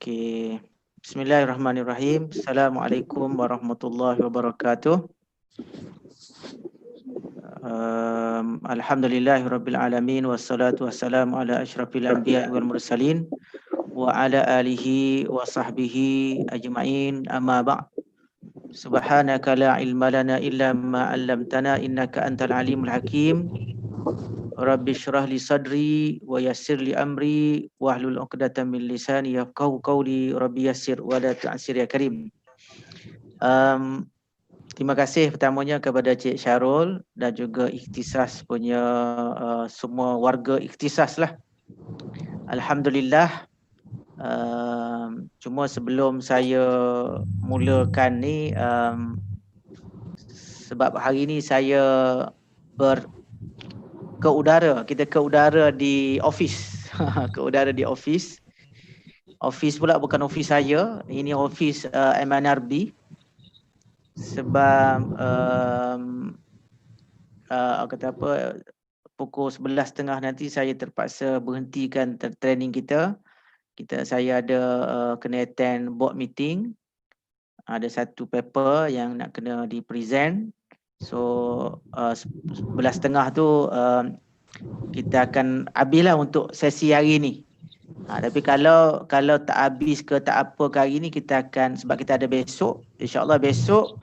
Okey. Bismillahirrahmanirrahim. Assalamualaikum warahmatullahi wabarakatuh. Alhamdulillahirabbil alamin wassalatu wassalamu ala asyrafil anbiya'i wal mursalin wa ala alihi wa sahbihi ajma'in. Amma ba'd. Subhanaka la ilma lana illa ma 'allamtana innaka antal alimul hakim. Rabbi syrah li sadri wa yassir li amri wahlul 'uqdatam min lisani yafqahu qawli. Rabbi yassir wa la tu'assir ya karim. Terima kasih pertamanya kepada Cik Syarul dan juga Ikhtisas punya semua warga Ikhtisas lah. Alhamdulillah. Cuma sebelum saya mulakan ni, sebab hari ni saya ke udara, kita ke udara di office. Ke udara di office. Office pula bukan office saya, ini office MNRB. Sebab kata apa, pukul 11.30 nanti saya terpaksa berhentikan training kita. Saya ada kena attend board meeting. Ada satu paper yang nak kena di present. So 11.30 tu kita akan habislah untuk sesi hari ni. Tapi kalau tak habis ke tak apa ke hari ni, kita akan, sebab kita ada besok, insyaAllah besok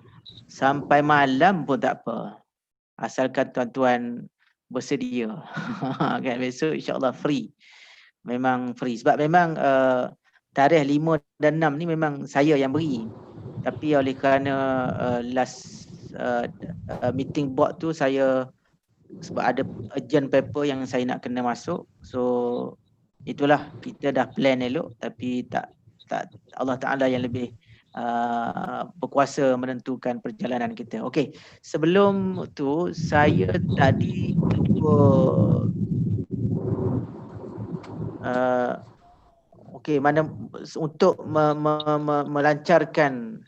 sampai malam pun tak apa, asalkan tuan-tuan bersedia. Kan besok insyaAllah free, memang free. Sebab memang tarikh 5 dan 6 ni memang saya yang beri, tapi oleh kerana last meeting board tu saya, sebab ada urgent paper yang saya nak kena masuk, so itulah, kita dah plan elok, tapi tak Allah Ta'ala yang lebih berkuasa menentukan perjalanan kita. Okey, sebelum tu saya tadi cuba untuk melancarkan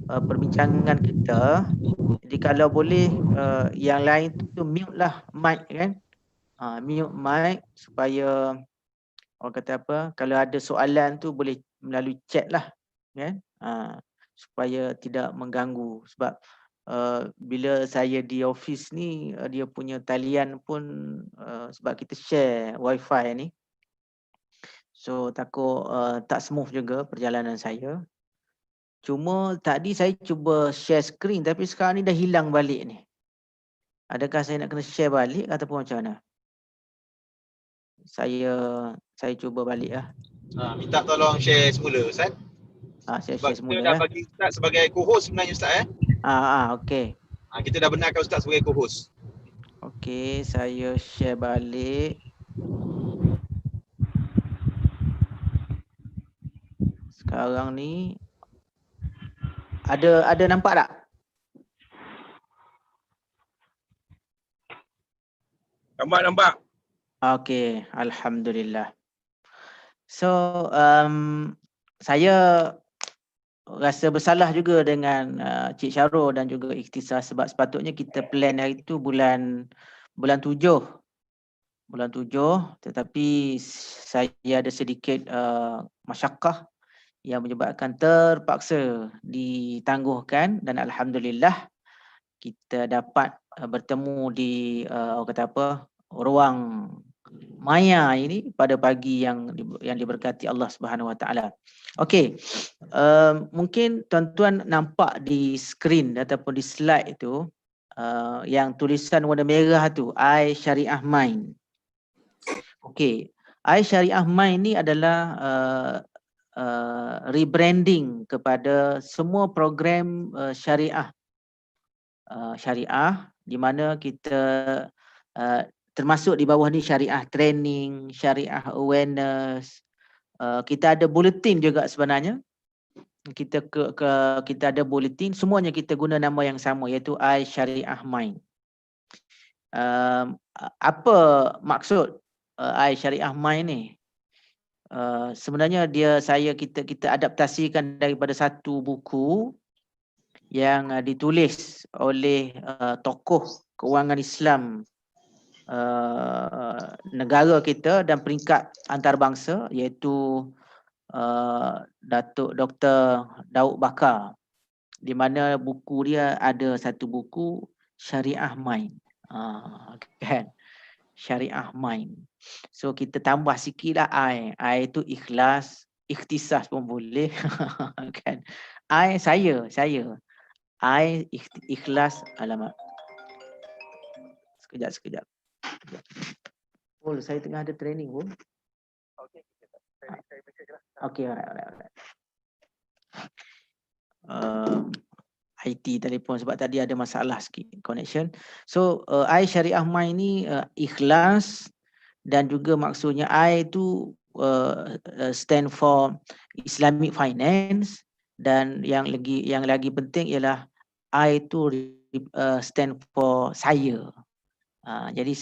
perbincangan kita. Jadi kalau boleh yang lain tu mute lah mic kan. Mute mic supaya orang kata apa, kalau ada soalan tu boleh melalui chat lah kan, supaya tidak mengganggu. Sebab bila saya di office ni, dia punya talian pun sebab kita share wifi ni, so takut tak smooth juga perjalanan saya. Cuma tadi saya cuba share screen, tapi sekarang ni dah hilang balik ni. Adakah saya nak kena share balik ataupun macam mana? Saya cuba balik lah. Minta tolong share semula Ustaz. Share semula. Kita dah bagi Ustaz sebagai co-host sebenarnya Ustaz okey. Kita dah benarkan Ustaz sebagai co-host. Okey, saya share balik. Sekarang ni ada nampak tak? Nampak. Okey, alhamdulillah. So saya rasa bersalah juga dengan Cik Syarul dan juga Ikhtisas, sebab sepatutnya kita plan hari itu bulan 7. Bulan 7, tetapi saya ada sedikit masyakkah yang menyebabkan terpaksa ditangguhkan, dan alhamdulillah kita dapat bertemu di ruang maya ini pada pagi yang diberkati Allah Subhanahu Wa Taala. Okey, mungkin tuan-tuan nampak di skrin ataupun di slide itu yang tulisan warna merah tu, I Syariah Mind. Okey, I Syariah Mind ni adalah rebranding kepada semua program syariah. Syariah di mana kita termasuk di bawah ni syariah training, syariah awareness. Kita ada bulletin juga sebenarnya. Kita ada bulletin, semuanya kita guna nama yang sama, iaitu I Syariah Mind. Apa maksud I Syariah Mind ni? Sebenarnya kita adaptasikan daripada satu buku yang ditulis oleh tokoh kewangan Islam negara kita dan peringkat antarabangsa, iaitu Datuk Dr. Daud Bakar, di mana buku dia ada satu buku Syariah Mind. Kan? Syariah Mind. So kita tambah sikit lah I. I tu ikhlas, ikhtisas pun boleh. Kan? Saya. I ikhlas, alamak. Sekejap. Oh, saya tengah ada training pun. Okay, alright. IT telefon sebab tadi ada masalah sikit connection. So I Syariah Mind ni ikhlas, dan juga maksudnya I tu stand for Islamic finance, dan yang lagi penting ialah I tu stand for saya. Jadi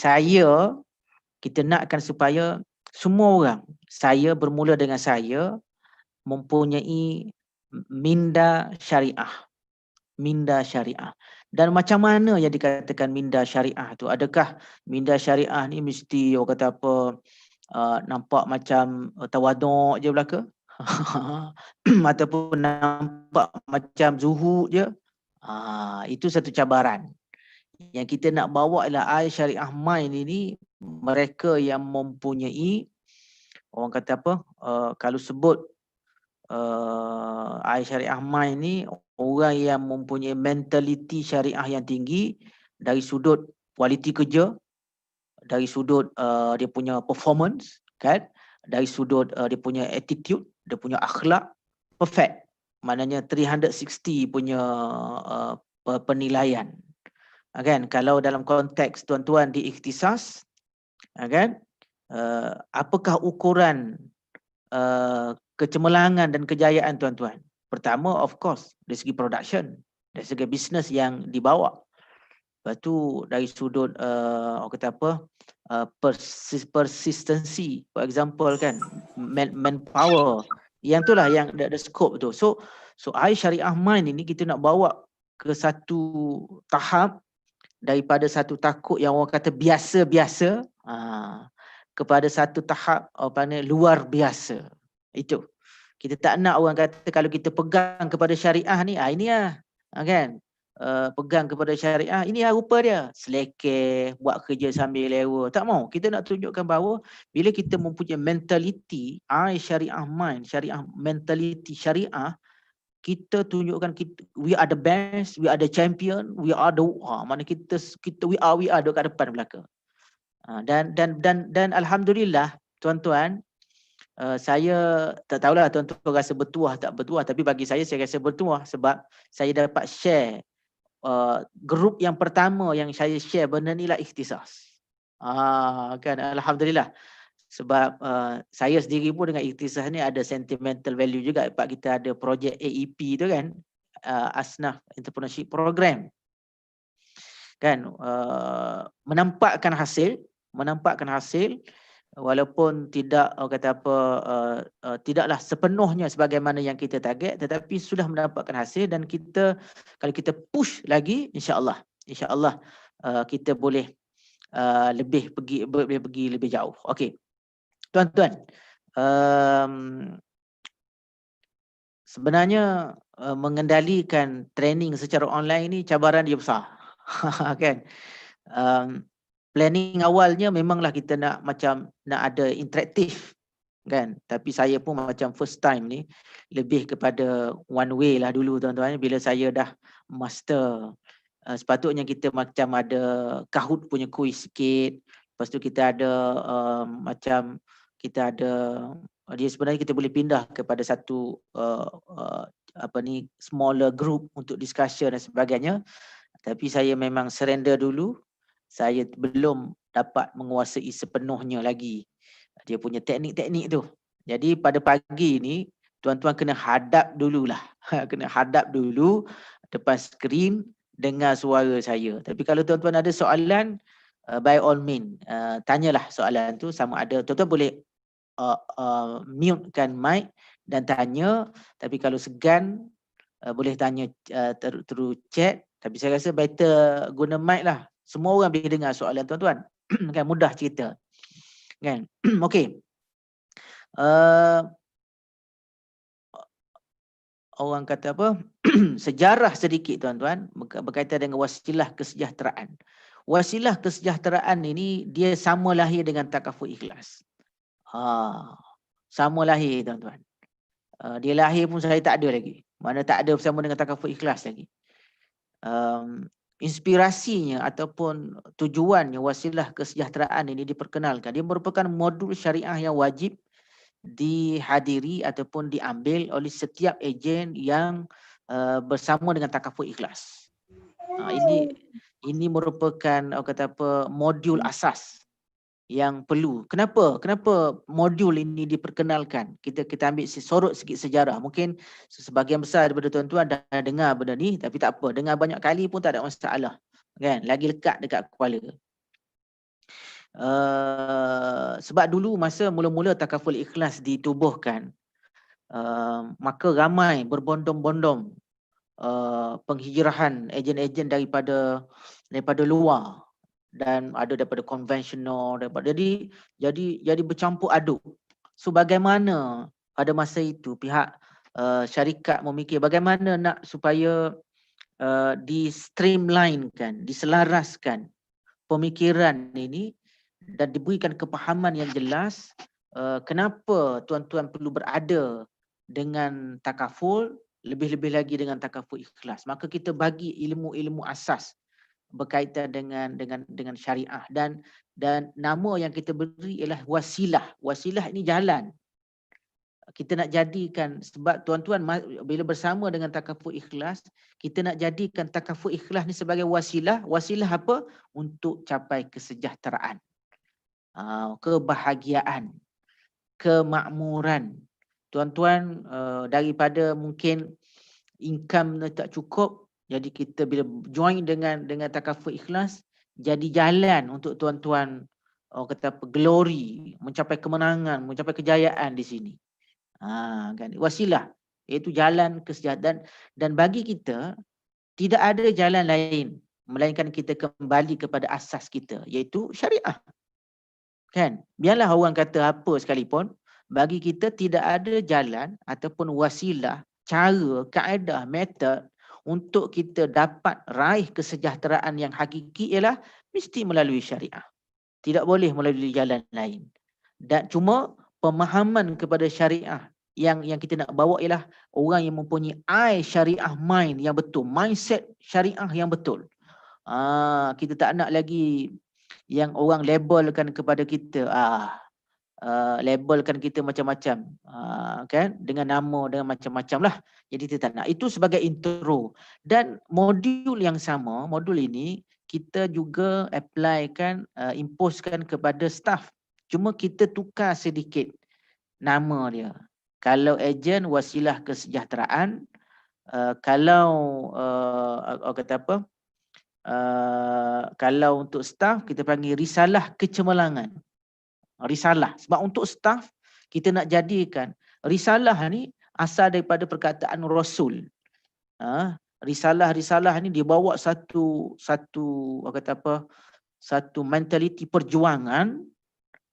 kita nakkan supaya semua orang, saya bermula dengan saya mempunyai minda syariah. Dan macam mana yang dikatakan minda syariah tu? Adakah minda syariah ni mesti orang kata apa, nampak macam tawaduk je belaka? Ataupun nampak macam zuhud je? Itu satu cabaran. Yang kita nak bawa ialah Syariah Mind ini, mereka yang mempunyai, orang kata apa, kalau sebut Syariah Mind ni, orang yang mempunyai mentaliti syariah yang tinggi dari sudut kualiti kerja, dari sudut dia punya performance, kan, dari sudut dia punya attitude, dia punya akhlak perfect. Maknanya 360 punya penilaian. Kan, kalau dalam konteks tuan-tuan di ikhtisas, kan, apakah ukuran kecemerlangan dan kejayaan tuan-tuan? Pertama, of course, dari segi production, dari segi bisnes yang dibawa. Lepas tu dari sudut orang kata apa, persistency, for example, kan, manpower, yang itulah yang the scope tu. So Syariah Mind ini kita nak bawa ke satu tahap, daripada satu takut yang orang kata biasa-biasa, kepada satu tahap luar biasa. Itu kita tak nak orang kata kalau kita pegang kepada syariah ni, ini lah, kan, pegang kepada syariah, ini lah rupa dia, selekeh, buat kerja sambil lewa. Tak mau. Kita nak tunjukkan bahawa bila kita mempunyai mentaliti Syariah Mind, syariah, mentaliti syariah, kita tunjukkan we are the best, we are the champion, we are the mana kita we are kat depan belakang. Dan alhamdulillah tuan-tuan, saya tak tahulah tuan-tuan rasa bertuah tak bertuah, tapi bagi saya rasa bertuah sebab saya dapat share grup yang pertama yang saya share benda ni lah ikhtisas. Kan, alhamdulillah. Sebab saya sendiri pun dengan ikhtisas ni ada sentimental value juga, sebab kita ada projek AEP tu kan, Asnaf Entrepreneurship Program. Kan, menampakkan hasil walaupun tidak kata apa, tidaklah sepenuhnya sebagaimana yang kita target, tetapi sudah mendapatkan hasil, dan kita kalau kita push lagi, insya-Allah kita boleh boleh pergi lebih jauh. Okey. Tuan-tuan, sebenarnya mengendalikan training secara online ni cabaran dia besar. Kan? Planning awalnya memanglah kita nak ada interaktif, kan, tapi saya pun macam first time ni lebih kepada one way lah dulu tuan-tuan. Bila saya dah master, sepatutnya kita macam ada Kahoot punya quiz sikit, lepas tu kita ada dia sebenarnya kita boleh pindah kepada satu smaller group untuk discussion dan sebagainya. Tapi saya memang surrender dulu. Saya belum dapat menguasai sepenuhnya lagi dia punya teknik-teknik tu. Jadi pada pagi ni tuan-tuan kena hadap dululah. Kena hadap dulu depan skrin, dengar suara saya. Tapi kalau tuan-tuan ada soalan, by all means, tanyalah soalan tu, sama ada tuan-tuan boleh mute kan mic dan tanya. Tapi kalau segan, boleh tanya through chat. Tapi saya rasa better guna mic lah. Semua orang boleh dengar soalan tuan-tuan. Kan, mudah cerita. Kan? Okey. orang kata apa, sejarah sedikit tuan-tuan berkaitan dengan wasilah kesejahteraan. Wasilah kesejahteraan ini dia sama lahir dengan takaful ikhlas. Sama lahir tuan-tuan. Dia lahir pun saya tak ada lagi. Mana tak ada bersama dengan takaful ikhlas lagi. Inspirasinya ataupun tujuannya wasilah kesejahteraan ini diperkenalkan. Dia merupakan modul syariah yang wajib dihadiri ataupun diambil oleh setiap ejen yang bersama dengan takaful ikhlas. Ini merupakan kata apa, modul asas yang perlu. Kenapa modul ini diperkenalkan? Kita ambil sorot sikit sejarah. Mungkin sebahagian besar daripada tuan-tuan dah dengar benda ni, tapi tak apa, dengar banyak kali pun tak ada masalah. Kan? Lagi lekat dekat kepala. Sebab dulu masa mula-mula takaful ikhlas ditubuhkan, maka ramai berbondong-bondong penghijrahan ejen-ejen daripada luar dan ada daripada konvensional, jadi bercampur aduk. So bagaimana pada masa itu pihak syarikat memikir bagaimana nak supaya di-streamlinekan, diselaraskan pemikiran ini dan diberikan kepahaman yang jelas kenapa tuan-tuan perlu berada dengan takaful, lebih-lebih lagi dengan takaful ikhlas. Maka kita bagi ilmu-ilmu asas berkaitan dengan syariah dan nama yang kita beri ialah wasilah. Wasilah ini jalan. Kita nak jadikan, sebab tuan-tuan bila bersama dengan takaful ikhlas, kita nak jadikan takaful ikhlas ni sebagai wasilah. Wasilah apa? Untuk capai kesejahteraan, kebahagiaan, kemakmuran. Tuan-tuan daripada mungkin income tak cukup, jadi kita bila join dengan takaful ikhlas, jadi jalan untuk tuan-tuan kata apa, glory, mencapai kemenangan, mencapai kejayaan di sini. Kan, wasilah iaitu jalan kesejahteraan, dan bagi kita tidak ada jalan lain melainkan kita kembali kepada asas kita iaitu syariah. Kan, biarlah orang kata apa sekalipun, bagi kita tidak ada jalan ataupun wasilah, cara, kaedah, metod untuk kita dapat raih kesejahteraan yang hakiki ialah mesti melalui syariah. Tidak boleh melalui jalan lain. Dan cuma pemahaman kepada syariah yang kita nak bawa ialah orang yang mempunyai syariah mind yang betul, mindset syariah yang betul. Kita tak nak lagi yang orang labelkan kepada kita, labelkan kita macam-macam, kan, dengan nama, dengan macam-macam lah. Jadi kita tak nak. Itu sebagai intro. Dan modul yang sama, modul ini kita juga applykan, imposekan kepada staff. Cuma kita tukar sedikit nama dia. Kalau ejen, wasilah kesejahteraan. Kalau kata apa, kalau untuk staff kita panggil risalah kecemerlangan. Risalah. Sebab untuk staff kita nak jadikan risalah ni asal daripada perkataan Rasul. Risalah ni dibawa satu kata apa, satu mentaliti perjuangan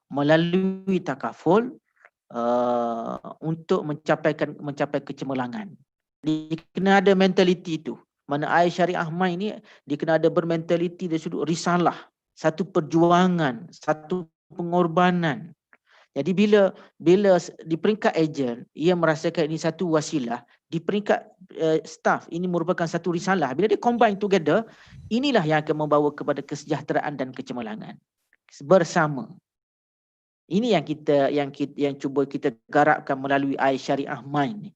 melalui takaful untuk mencapai kecemerlangan. Dia kena ada mentaliti itu. Mana air syariah mind ni dia kena ada bermentaliti dari sudut risalah, satu perjuangan, satu pengorbanan. Jadi bila di peringkat ejen ia merasakan ini satu wasilah, di peringkat staff ini merupakan satu risalah. Bila dia combine together, inilah yang akan membawa kepada kesejahteraan dan kecemerlangan bersama. Ini yang cuba kita garapkan melalui air syariah mind ni.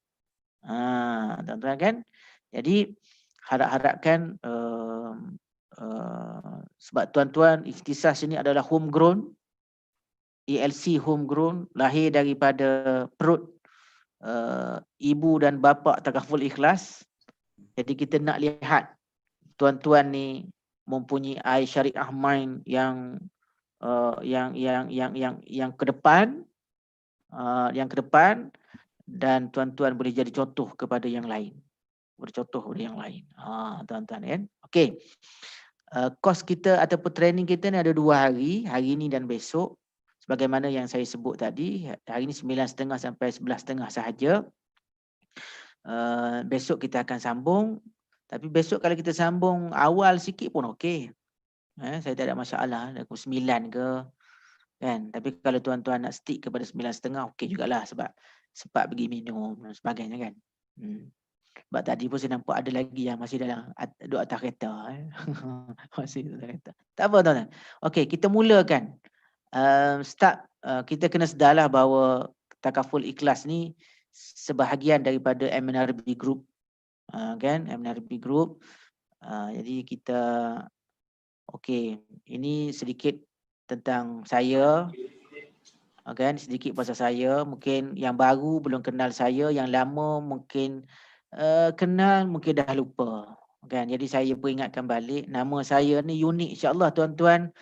Tuan-tuan kan? Jadi harapkan sebab tuan-tuan ikhtisas ini adalah homegrown, ELC homegrown, lahir daripada perut ibu dan bapa takaful ikhlas. Jadi kita nak lihat tuan-tuan ni mempunyai syariah mind yang ke depan, dan tuan-tuan boleh jadi contoh kepada yang lain. Bercontoh kepada yang lain. Tuan-tuan kan. Okey. Kos kita ataupun training kita ni ada 2 hari, hari ni dan besok. Sebagaimana yang saya sebut tadi, hari ni 9.30 sampai 11.30 sahaja. Besok kita akan sambung. Tapi besok kalau kita sambung awal sikit pun okey. Saya tak ada masalah. Pukul 9 ke. Kan? Tapi kalau tuan-tuan nak stick kepada 9.30, okey jugalah sebab sempat pergi minum dan sebagainya kan. Sebab tadi pun saya nampak ada lagi yang masih duduk atas kereta. Masih atas kereta. Tak apa tuan-tuan. Okey, kita mulakan. Kita kena sedarlah bahawa Takaful Ikhlas ni sebahagian daripada MNRB Group. Kan? MNRB Group. Jadi kita, okey, ini sedikit tentang saya. Kan? Sedikit pasal saya. Mungkin yang baru belum kenal saya, yang lama mungkin kenal, mungkin dah lupa. Kan? Jadi saya peringatkan balik, nama saya ni unik, insya-Allah tuan-tuan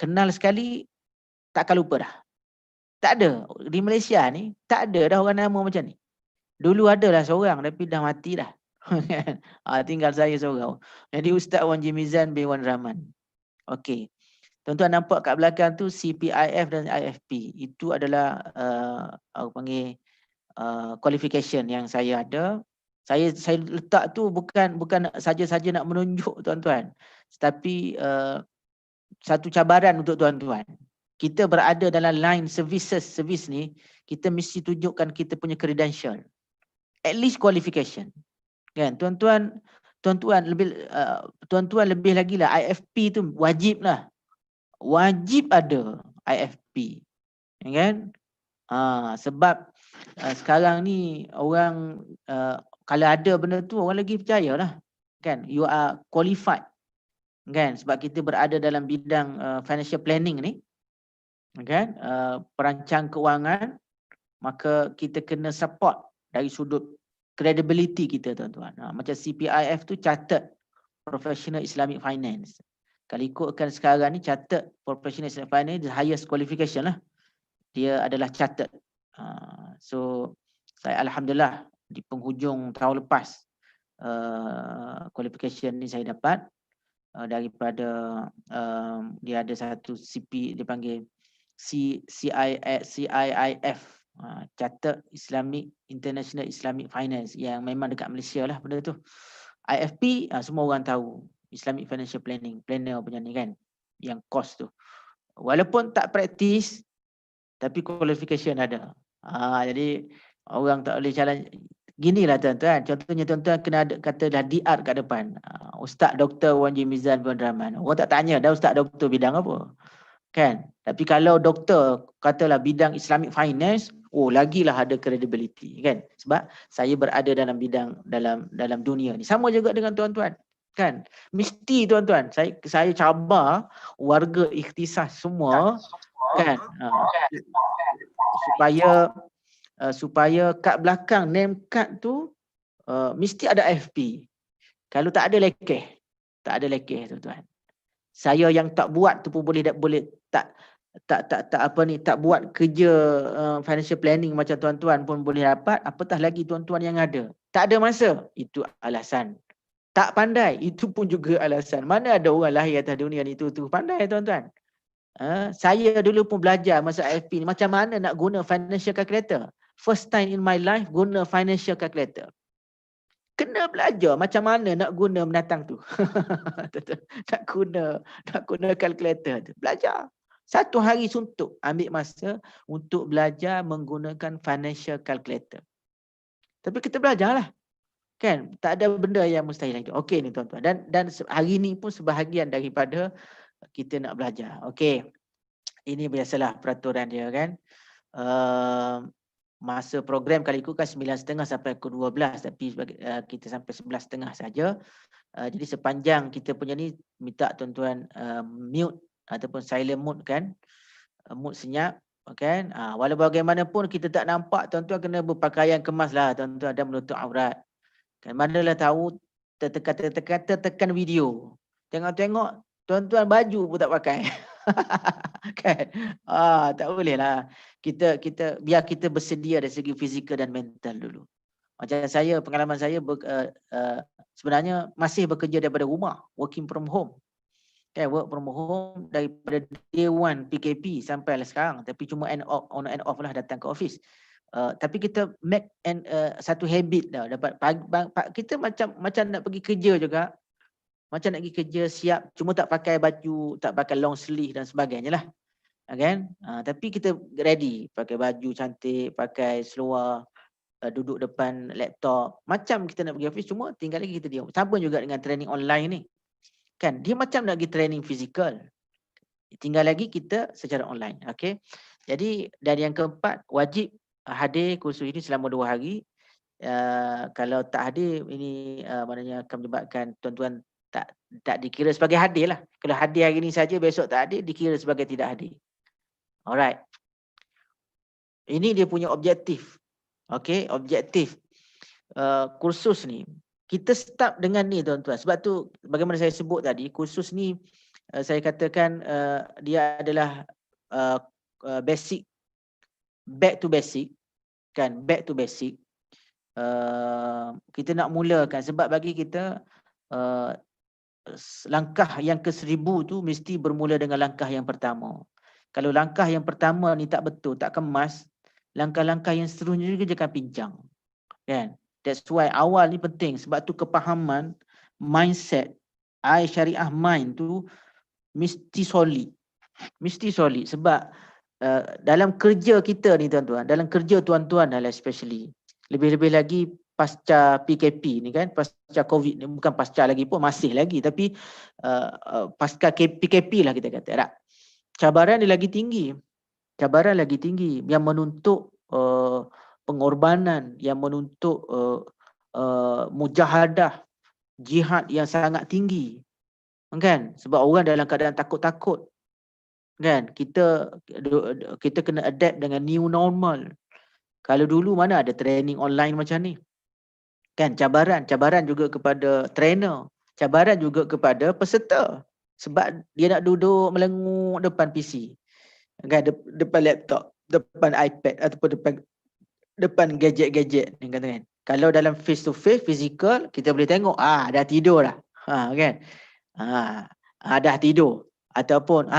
kenal sekali takkan lupa dah. Tak ada di Malaysia ni, tak ada dah orang nama macam ni. Dulu adalah seorang tapi dah mati dah. Tinggal saya seorang. Jadi Ustaz Wan Jimizan bin Wan Rahman. Okey. Tuan-tuan nampak kat belakang tu CPIF dan IFP. Itu adalah panggil qualification yang saya ada. Saya letak tu bukan saja-saja nak menunjuk tuan-tuan, tetapi satu cabaran untuk tuan-tuan. Kita berada dalam line service ni, kita mesti tunjukkan kita punya credential, at least qualification. Kan? Tuan-tuan lebih lagi lah, IFP tu wajib lah. Wajib ada IFP. Kan? Sebab sekarang ni orang kalau ada benda tu orang lagi percayalah. Kan? You are qualified. Kan? Sebab kita berada dalam bidang financial planning ni. Kan? Perancang kewangan, maka kita kena support dari sudut credibility kita tuan-tuan. Macam CPIF tu Chartered Professional Islamic Finance. Kalau ikutkan sekarang ni Chartered Professional Islamic Finance the highest qualification lah. Dia adalah chartered. So saya alhamdulillah di penghujung tahun lepas qualification ni saya dapat daripada dia ada satu CP dia panggil CIIF, Chartered International Islamic Finance, yang memang dekat Malaysia lah benda tu. IFP semua orang tahu, Islamic Financial Planner punya ni kan, yang course tu. Walaupun tak praktis tapi qualification ada. Jadi orang tak boleh challenge. Ginilah tuan-tuan, contohnya tuan-tuan kena ada kata dah DR kat depan. Ustaz Dr. Wan Jimizan bin Rahman. Orang tak tanya dah Ustaz Doktor bidang apa. Kan? Tapi kalau doktor katalah bidang Islamic Finance, lagilah ada credibility kan? Sebab saya berada dalam bidang dalam dunia ni. Sama juga dengan tuan-tuan. Kan? Mesti tuan-tuan, saya cabar warga ikhtisas semua kan? Supaya kat belakang name card tu mesti ada IFP. Kalau tak ada lekeh. Tak ada lekeh tuan-tuan. Saya yang tak buat tu pun boleh tak buat kerja financial planning macam tuan-tuan pun boleh dapat, apatah lagi tuan-tuan yang ada. Tak ada masa, itu alasan. Tak pandai, itu pun juga alasan. Mana ada orang lahir atas dunia ni tu pandai tuan-tuan. Saya dulu pun belajar masa IFP ni macam mana nak guna financial calculator. First time in my life guna financial calculator. Kena belajar macam mana nak guna menatang tu. nak guna kalkulator tu. Belajar. Satu hari suntuk ambil masa untuk belajar menggunakan financial calculator. Tapi kita belajarlah. Kan? Tak ada benda yang mustahil lagi. Okey ni tuan-tuan. Dan hari ni pun sebahagian daripada kita nak belajar. Okey. Ini biasalah peraturan dia kan. Masa program kali ikut kan 9.30 sampai ke 12, tapi kita sampai 11.30 saja. Jadi sepanjang kita punya ni minta tuan-tuan mute ataupun silent mode kan. Mode senyap kan. Walau bagaimanapun kita tak nampak, tuan-tuan kena berpakaian kemas lah tuan-tuan dan menutup aurat. Kan manalah tahu tekan video. Tengok-tengok tuan-tuan baju pun tak pakai. Kan? Tak boleh lah. Kita biar kita bersedia dari segi fizikal dan mental dulu. Macam saya, pengalaman saya sebenarnya masih bekerja daripada rumah, working from home. Work from home daripada day 1 PKP sampai sekarang, tapi cuma on and off lah datang ke office. Tapi kita make satu habit dah. Dapat kita macam nak pergi kerja juga. Macam nak pergi kerja siap, cuma tak pakai baju, tak pakai long sleeve dan sebagainya lah. Kan? Tapi kita ready, pakai baju cantik, pakai seluar, duduk depan laptop. Macam kita nak pergi office, cuma tinggal lagi kita diam. Sama juga dengan training online ni. Kan? Dia macam nak pergi training fizikal. Tinggal lagi kita secara online. Okay? Jadi, dan yang keempat, wajib hadir kursus ini selama 2 hari. Kalau tak hadir, ini maknanya akan menyebabkan tuan-tuan tak dikira sebagai hadir lah. Kalau hadir hari ni saja, besok tak hadir, dikira sebagai tidak hadir. Alright. Ini dia punya objektif. Okay, objektif kursus ni. Kita start dengan ni tuan-tuan. Sebab tu, bagaimana saya sebut tadi, kursus ni saya katakan dia adalah basic, back to basic. Kan, back to basic. Kita nak mulakan sebab bagi kita langkah yang ke-1000 tu mesti bermula dengan langkah yang pertama. Kalau langkah yang pertama ni tak betul, tak kemas, langkah-langkah yang seterusnya juga dia akan pincang. Kan? That's why awal ni penting. Sebab tu kepahaman, mindset, syariah mind tu mesti solid. Mesti solid. Sebab dalam kerja kita ni tuan-tuan, dalam kerja tuan-tuan adalah especially, lebih-lebih lagi pasca PKP ni kan, pasca COVID ni, bukan pasca lagi pun, masih lagi, tapi pasca PKP lah kita kata. Tak? Cabaran dia lagi tinggi. Cabaran lagi tinggi yang menuntut pengorbanan, yang menuntut mujahadah, jihad yang sangat tinggi. Kan? Sebab orang dalam keadaan takut-takut. Kan? Kita kena adapt dengan new normal. Kalau dulu mana ada training online macam ni. Kan, cabaran juga kepada trainer, cabaran juga kepada peserta. Sebab dia nak duduk melenguk depan PC. Kan, depan laptop, depan iPad ataupun depan gadget-gadget ni kan. Kalau dalam face to face physical, kita boleh tengok dah tidur dah. Kan. Dah tidur ataupun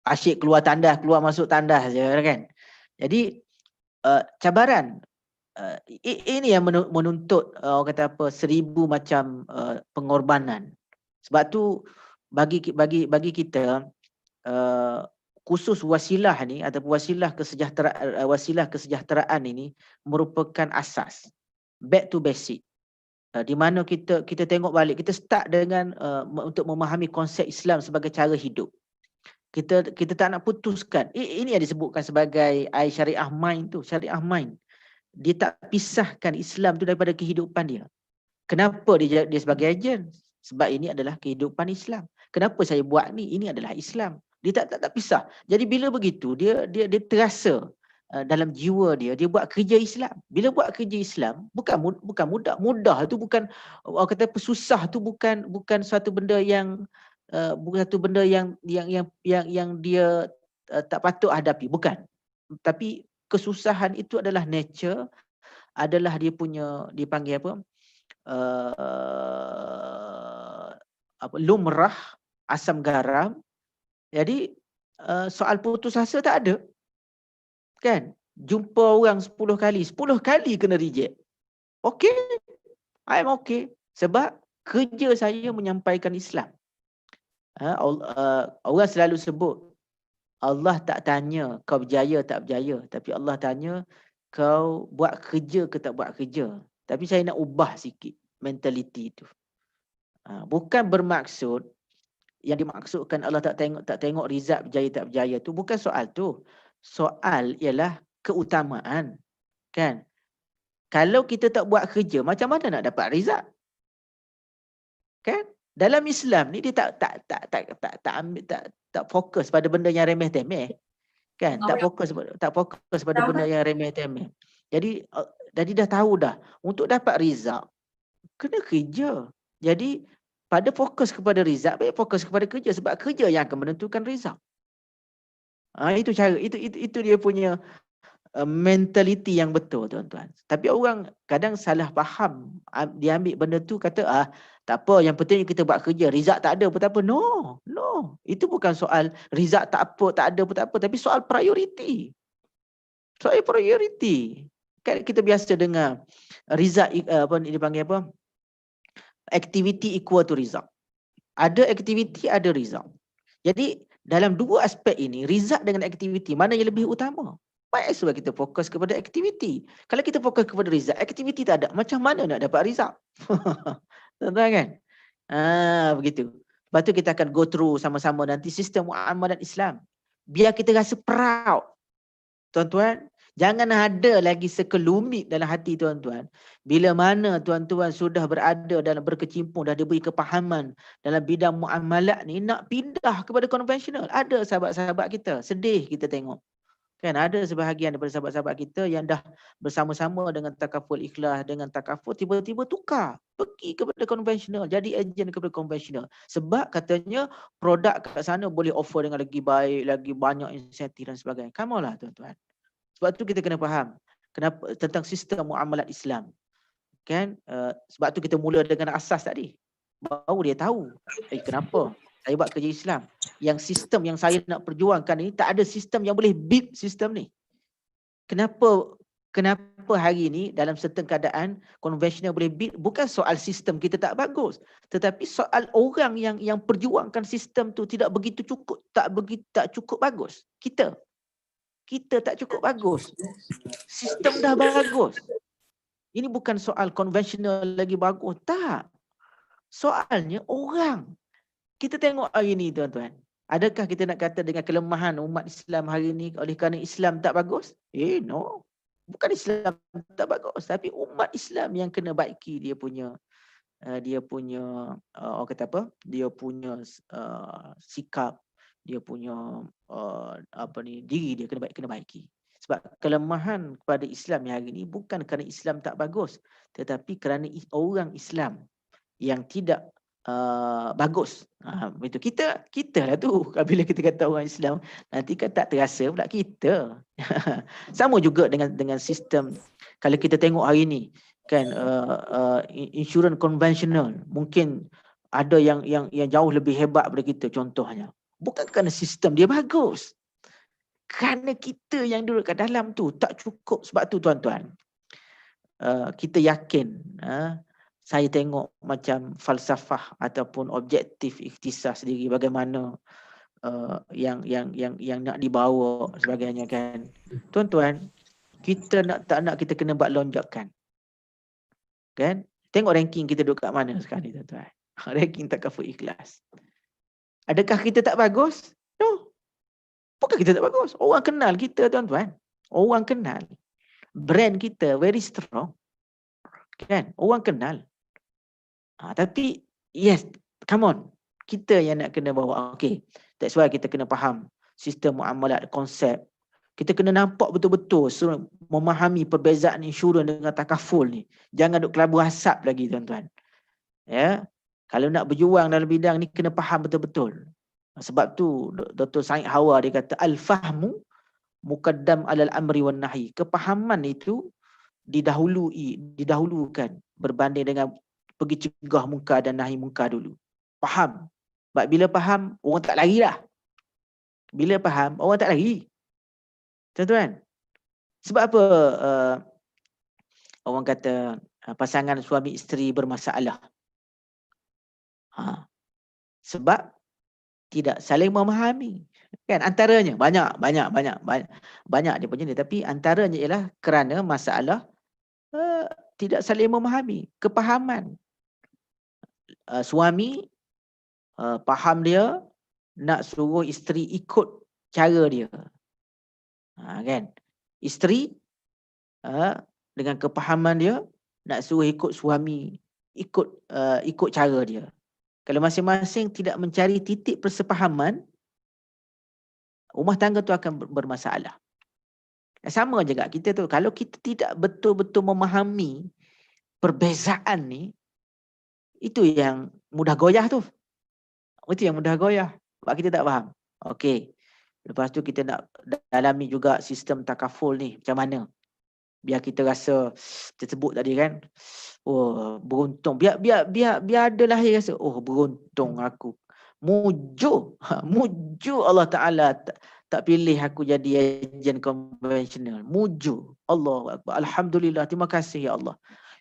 asyik keluar tandas, keluar masuk tandas je kan. Jadi cabaran ini yang menuntut orang kata apa, 1000 macam pengorbanan. Sebab tu bagi kita khusus wasilah ni ataupun wasilah kesejahteraan ini merupakan asas, back to basic. Di mana kita tengok balik, kita start dengan untuk memahami konsep Islam sebagai cara hidup. Kita tak nak putuskan. Ini yang disebutkan sebagai syariah mind tu, syariah mind. Dia tak pisahkan Islam tu daripada kehidupan dia. Kenapa dia sebagai agen? Sebab ini adalah kehidupan Islam. Kenapa saya buat ni? Ini adalah Islam. Dia tak pisah. Jadi bila begitu, dia terasa dalam jiwa dia buat kerja Islam. Bila buat kerja Islam, bukan mudah. Mudah tu bukan, orang kata susah tu bukan suatu benda yang bukan satu benda yang dia tak patut hadapi, bukan. Tapi kesusahan itu adalah nature, adalah dia punya, dipanggil lumrah, asam garam. Jadi soal putus asa tak ada. Kan? Jumpa orang 10 kali kena reject. Okay, I'm okay. Sebab kerja saya menyampaikan Islam. Orang selalu sebut Allah tak tanya kau berjaya tak berjaya, tapi Allah tanya kau buat kerja ke tak buat kerja. Tapi saya nak ubah sikit mentaliti itu. Bukan bermaksud, yang dimaksudkan Allah tak tengok result berjaya tak berjaya tu, bukan soal tu. Soal ialah keutamaan. Kan? Kalau kita tak buat kerja, macam mana nak dapat result? Kan? Dalam Islam ni dia tak fokus pada benda yang remeh-temeh. Kan? Tak fokus pada benda yang remeh-temeh. Jadi dah tahu dah, untuk dapat result kena kerja. Jadi pada fokus kepada result, baik fokus kepada kerja, sebab kerja yang akan menentukan result. Itu cara, itu dia punya mentaliti yang betul tuan-tuan. Tapi orang kadang salah faham, dia ambil benda tu kata tak apa, yang penting kita buat kerja, result tak ada pun tak apa. No, itu bukan soal result tak ada pun tak apa, tapi soal priority. Soal priority. Kan kita biasa dengar result apa ni dipanggil apa? Activity equal to result. Ada activity, ada result. Jadi dalam dua aspek ini, result dengan activity, mana yang lebih utama? Might as well kita fokus kepada activity. Kalau kita fokus kepada result, activity tak ada, macam mana nak dapat result? Tuan-tuan kan? Begitu. Lepas tu kita akan go through sama-sama nanti sistem muamalat Islam. Biar kita rasa proud. Tuan-tuan, jangan ada lagi sekelumit dalam hati tuan-tuan. Bila mana tuan-tuan sudah berada dalam berkecimpung, dah diberi kepahaman dalam bidang muamalat ni, nak pindah kepada konvensional. Ada sahabat-sahabat kita, sedih kita tengok. Kan ada sebahagian daripada sahabat-sahabat kita yang dah bersama-sama dengan takaful ikhlas, dengan takaful, tiba-tiba tukar. Pergi kepada konvensional, jadi ejen kepada konvensional. Sebab katanya produk kat sana boleh offer dengan lagi baik, lagi banyak insentif dan sebagainya. Come on lah tuan-tuan. Sebab tu kita kena faham kenapa tentang sistem muamalat Islam. Kan? Sebab tu kita mula dengan asas tadi. Baru dia tahu kenapa saya buat kerja Islam. Yang sistem yang saya nak perjuangkan ni, tak ada sistem yang boleh beat sistem ni. Kenapa hari ni dalam certain keadaan konvensional boleh beat? Bukan soal sistem kita tak bagus, tetapi soal orang yang perjuangkan sistem tu tidak begitu cukup, tak cukup bagus. Kita tak cukup bagus. Sistem dah bagus. Ini bukan soal konvensional lagi bagus, tak. Soalnya orang. Kita tengok hari ni tuan-tuan. Adakah kita nak kata dengan kelemahan umat Islam hari ni oleh kerana Islam tak bagus? No. Bukan Islam tak bagus, tapi umat Islam yang kena baiki dia punya orang kata apa? Dia punya sikap, dia punya diri dia kena baiki. Sebab kelemahan kepada Islam yang hari ni bukan kerana Islam tak bagus, tetapi kerana orang Islam yang tidak bagus. Betul. Kita lah tu. Bila kita kata orang Islam, nanti kan tak terasa pula kita. Sama juga dengan sistem. Kalau kita tengok hari ni, kan insurans konvensional mungkin ada yang jauh lebih hebat daripada kita, contohnya. Bukan kerana sistem dia bagus. Kerana kita yang duduk kat dalam tu tak cukup. Sebab tu tuan-tuan, kita yakin, saya tengok macam falsafah ataupun objektif ikhtisas sendiri bagaimana yang nak dibawa sebagainya, kan. Tuan-tuan, kita tak nak kita kena buat lonjakan. Kan? Tengok ranking kita duduk kat mana sekarang ni, tuan-tuan. Ranking takaful ikhlas. Adakah kita tak bagus? No. Bukan kita tak bagus. Orang kenal kita, tuan-tuan. Orang kenal. Brand kita very strong. Kan? Orang kenal. Tapi yes, come on. Kita yang nak kena bawa. Okay. That's why kita kena faham sistem muamalat, konsep. Kita kena nampak betul-betul memahami perbezaan insurans dengan takaful ni. Jangan duk kelabu asap lagi, tuan-tuan. Ya. Kalau nak berjuang dalam bidang ni, kena faham betul-betul. Sebab tu Dr. Said Hawa dia kata al-fahmu muqaddam alal amri wan nahi. Kepahaman itu didahulukan berbanding dengan pergi cegah munkar dan nahi munkar dulu. Faham. Sebab bila faham, orang tak lari lah. Bila faham, orang tak lari. Tuan-tuan. Sebab apa orang kata pasangan suami isteri bermasalah? Sebab tidak saling memahami. Kan antaranya banyak dia punya ni, tapi antaranya ialah kerana masalah tidak saling memahami, kepahaman. Suami faham dia nak suruh isteri ikut cara dia. Kan? Isteri dengan kepahaman dia nak suruh ikut suami, ikut cara dia. Kalau masing-masing tidak mencari titik persepahaman, rumah tangga tu akan bermasalah. Sama juga kita tu, kalau kita tidak betul-betul memahami perbezaan ni, itu yang mudah goyah tu. Itu yang mudah goyah. Sebab kita tak faham. Okey. Lepas tu kita nak dalami juga sistem takaful ni macam mana. Biar kita rasa tersebut tadi kan. Oh, beruntung. Biar adalah dia rasa, oh beruntung aku. Mujur. Mujur Allah Ta'ala tak pilih aku jadi ejen konvensional. Mujur. Allahu Akbar. Alhamdulillah. Terima kasih ya Allah.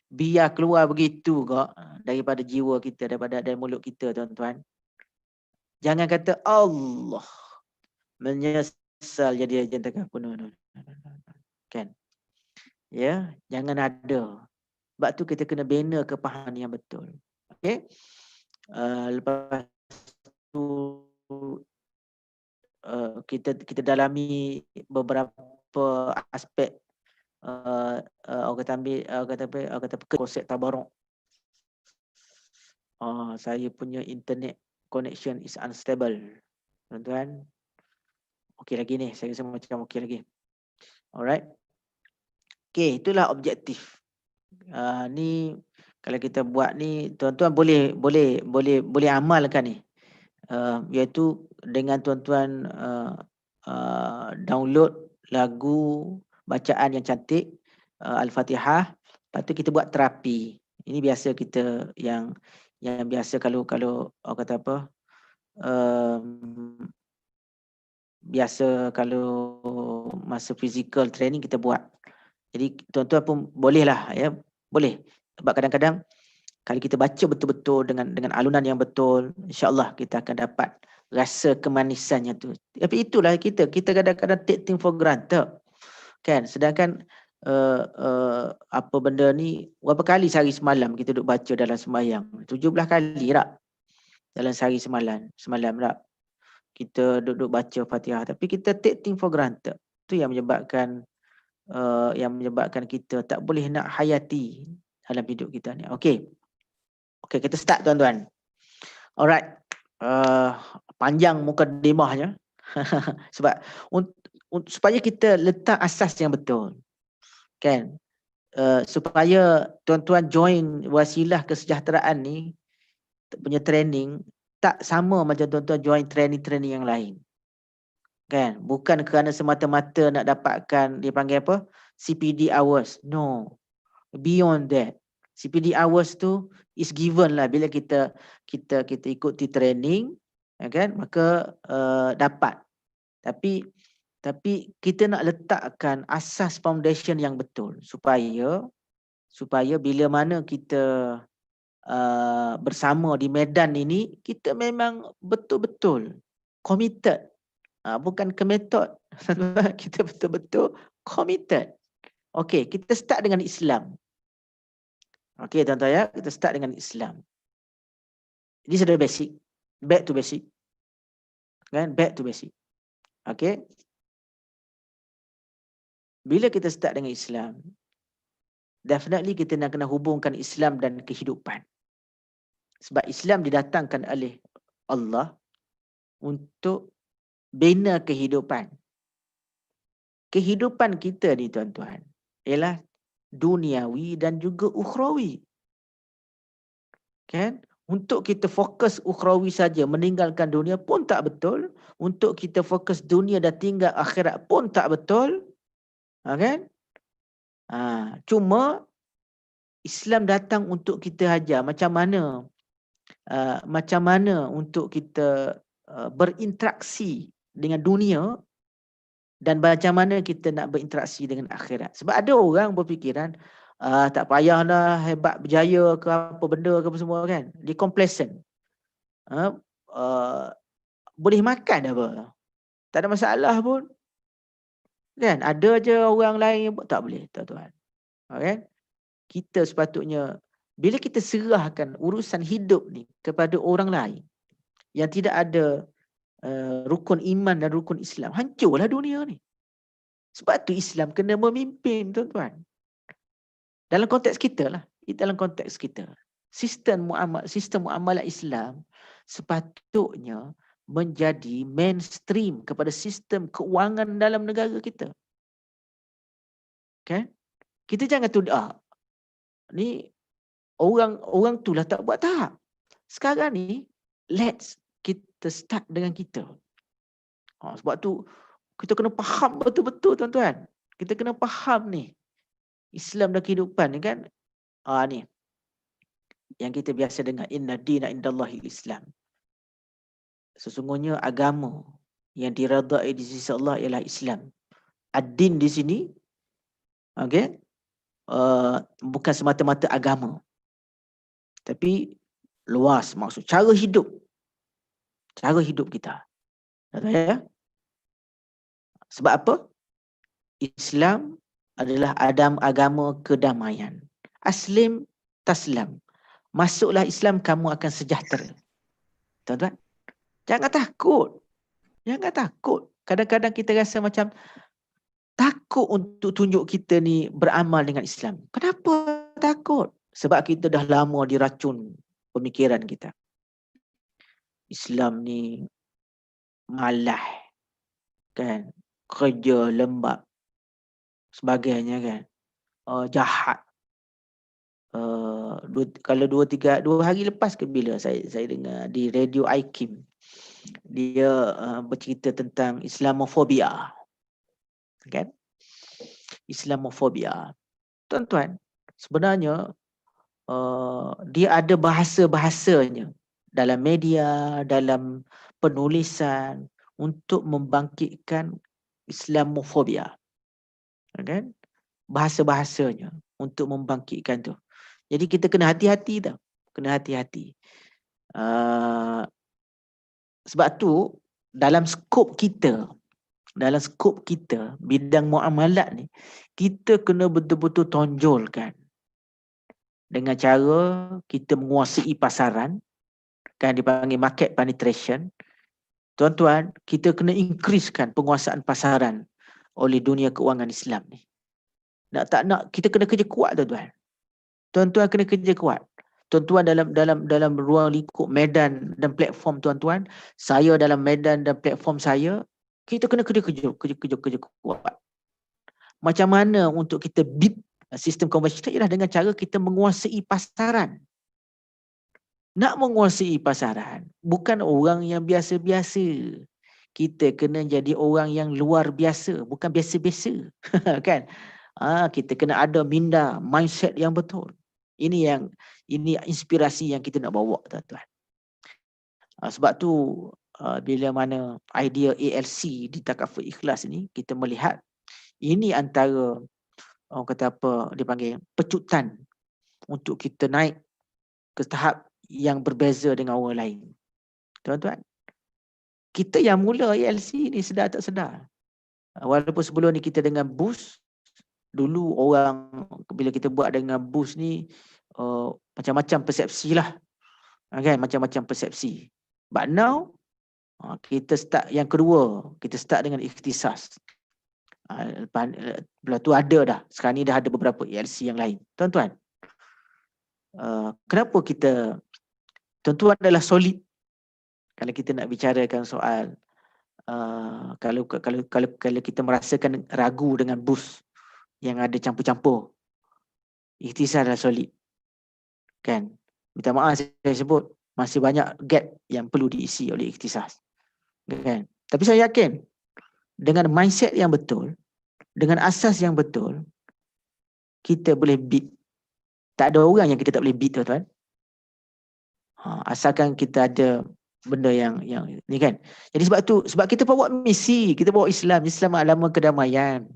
Biar keluar begitu kok daripada jiwa kita, dari mulut kita, tuan-tuan. Jangan kata Allah menyesal jadi ejen tekapu. No. Kan? Ya, jangan ada. Sebab tu kita kena bina kepahaman yang betul. Okey? Lepas tu kita dalami beberapa aspek orang kata konsep tabaruk. Saya punya internet connection is unstable. Tuan-tuan. Okey lagi ni, saya rasa macam okey lagi. Alright. Okey, itulah objektif. Ni kalau kita buat ni, tuan-tuan boleh amalkan ni. Iaitu dengan tuan-tuan download lagu bacaan yang cantik, Al-Fatihah, lepas tu kita buat terapi. Ini biasa kita yang biasa kalau orang kata apa, biasa kalau masa physical training kita buat. Jadi tuan-tuan pun bolehlah ya, boleh. Sebab kadang-kadang kalau kita baca betul-betul dengan alunan yang betul, insya-Allah kita akan dapat rasa kemanisannya tu. Tapi itulah kita kadang-kadang take things for granted. Kan? Sedangkan apa benda ni, berapa kali sehari semalam kita duduk baca dalam sembahyang? 17 kali tak? Dalam sehari semalam tak? Kita duduk baca Fatihah, tapi kita take things for granted. Itu yang menyebabkan kita tak boleh nak hayati dalam hidup kita ni. Okey, kita start tuan-tuan. Alright. Panjang mukadimahnya. Sebab supaya kita letak asas yang betul. Kan? Supaya tuan-tuan join Wasilah Kesejahteraan ni punya training tak sama macam tuan-tuan join training-training yang lain. Kan? Bukan kerana semata-mata nak dapatkan, dia panggil apa? CPD hours. No. Beyond that. CPD hours tu is given lah bila kita ikuti training, ya kan? Maka dapat. Tapi kita nak letakkan asas foundation yang betul supaya bila mana kita bersama di medan ini, kita memang betul-betul committed. Bukan committed. Kita betul-betul committed. Okey, kita start dengan Islam. Okey tuan-tuan ya, kita start dengan Islam. Ini sudah basic. Back to basic. Kan? Back to basic. Okey. Bila kita start dengan Islam, definitely kita nak kena hubungkan Islam dan kehidupan. Sebab Islam didatangkan oleh Allah untuk bina kehidupan. Kehidupan kita ni tuan-tuan ialah duniawi dan juga ukhrawi. Kan? Untuk kita fokus ukhrawi saja, meninggalkan dunia pun tak betul. Untuk kita fokus dunia dan tinggal akhirat pun tak betul. Kan? Cuma Islam datang untuk kita ajar macam mana untuk kita berinteraksi dengan dunia dan macam mana kita nak berinteraksi dengan akhirat. Sebab ada orang berfikiran tak payahlah hebat berjaya ke apa benda ke apa semua kan. Dia complacent. Boleh makan apa. Tak ada masalah pun. Kan? Ada je orang lain yang tak boleh, tuan-tuan. Okay? Kita sepatutnya bila kita serahkan urusan hidup ni kepada orang lain yang tidak ada rukun iman dan rukun Islam, hancurlah dunia ni. Sebab tu Islam kena memimpin, tuan-tuan. Dalam konteks kita lah. Dalam konteks kita. Sistem muamalah Islam sepatutnya menjadi mainstream kepada sistem keuangan dalam negara kita. Kan? Kita jangan tuduh ni orang tu lah tak buat, tak. Sekarang ni let's kita start dengan kita. Sebab tu kita kena faham betul-betul, tuan-tuan. Kita kena faham ni Islam dan kehidupan ni kan. Ni yang kita biasa dengar, inna dina indallahi Islam. Sesungguhnya agama yang diredai di sisi Allah ialah Islam. Ad-din di sini, okey, bukan semata-mata agama, tapi luas maksud cara hidup kita. Tahu ya? Sebab apa? Islam adalah agama kedamaian. Aslim taslam. Masuklah Islam, kamu akan sejahtera. Tuan-tuan, jangan takut. Jangan takut. Kadang-kadang kita rasa macam takut untuk tunjuk kita ni beramal dengan Islam. Kenapa takut? Sebab kita dah lama diracun pemikiran kita. Islam ni malah, kan, kerja lembab, sebagainya, kan, jahat. Kalau 2 hari lepas ke bila saya dengar di radio IKIM, dia bercerita tentang Islamofobia, kan? Islamofobia. Tuan-tuan, sebenarnya dia ada bahasa-bahasanya dalam media, dalam penulisan untuk membangkitkan Islamofobia, kan? Bahasa-bahasanya untuk membangkitkan tu. Jadi kita kena hati-hati tau. Kena hati-hati. Sebab tu dalam skop kita, bidang muamalat ni, kita kena betul-betul tonjolkan dengan cara kita menguasai pasaran, kan, dipanggil market penetration. Tuan-tuan, kita kena increasekan penguasaan pasaran oleh dunia keuangan Islam ni. Nak tak nak, kita kena kerja kuat, tuan-tuan. Tuan-tuan kena kerja kuat. Tuan-tuan dalam ruang lingkup medan dan platform tuan-tuan, saya dalam medan dan platform saya, kita kena kerja kuat. Macam mana untuk kita beat sistem konvensional ialah dengan cara kita menguasai pasaran. Nak menguasai pasaran, bukan orang yang biasa-biasa. Kita kena jadi orang yang luar biasa, bukan biasa-biasa. Kan? Kita kena ada minda, mindset yang betul. Ini inspirasi yang kita nak bawa, tuan-tuan. Sebab tu bila mana idea ALC di Takaful Ikhlas ni, kita melihat ini antara orang kata apa, dipanggil pecutan untuk kita naik ke tahap yang berbeza dengan orang lain. Tuan-tuan, kita yang mula ALC ni sedar tak sedar. Walaupun sebelum ni kita dengan boost, dulu orang bila kita buat dengan boost ni macam-macam persepsi lah, kan, macam-macam persepsi. But now kita start yang kedua, kita start dengan ikhtisas. Lepas tu ada dah, sekarang ni dah ada beberapa ALC yang lain. Tuan-tuan, kenapa kita, tuan-tuan adalah solid kalau kita nak bicarakan soal kalau kita merasakan ragu dengan boost yang ada campur-campur, ikhtisas adalah solid, kan. Minta maaf saya sebut masih banyak gap yang perlu diisi oleh ikhtisas, kan. Tapi saya yakin dengan mindset yang betul, dengan asas yang betul, kita boleh beat. Tak ada orang yang kita tak boleh beat, tuan-tuan. Asalkan kita ada benda yang ni, kan. Jadi sebab kita bawa misi, kita bawa Islam agama kedamaian,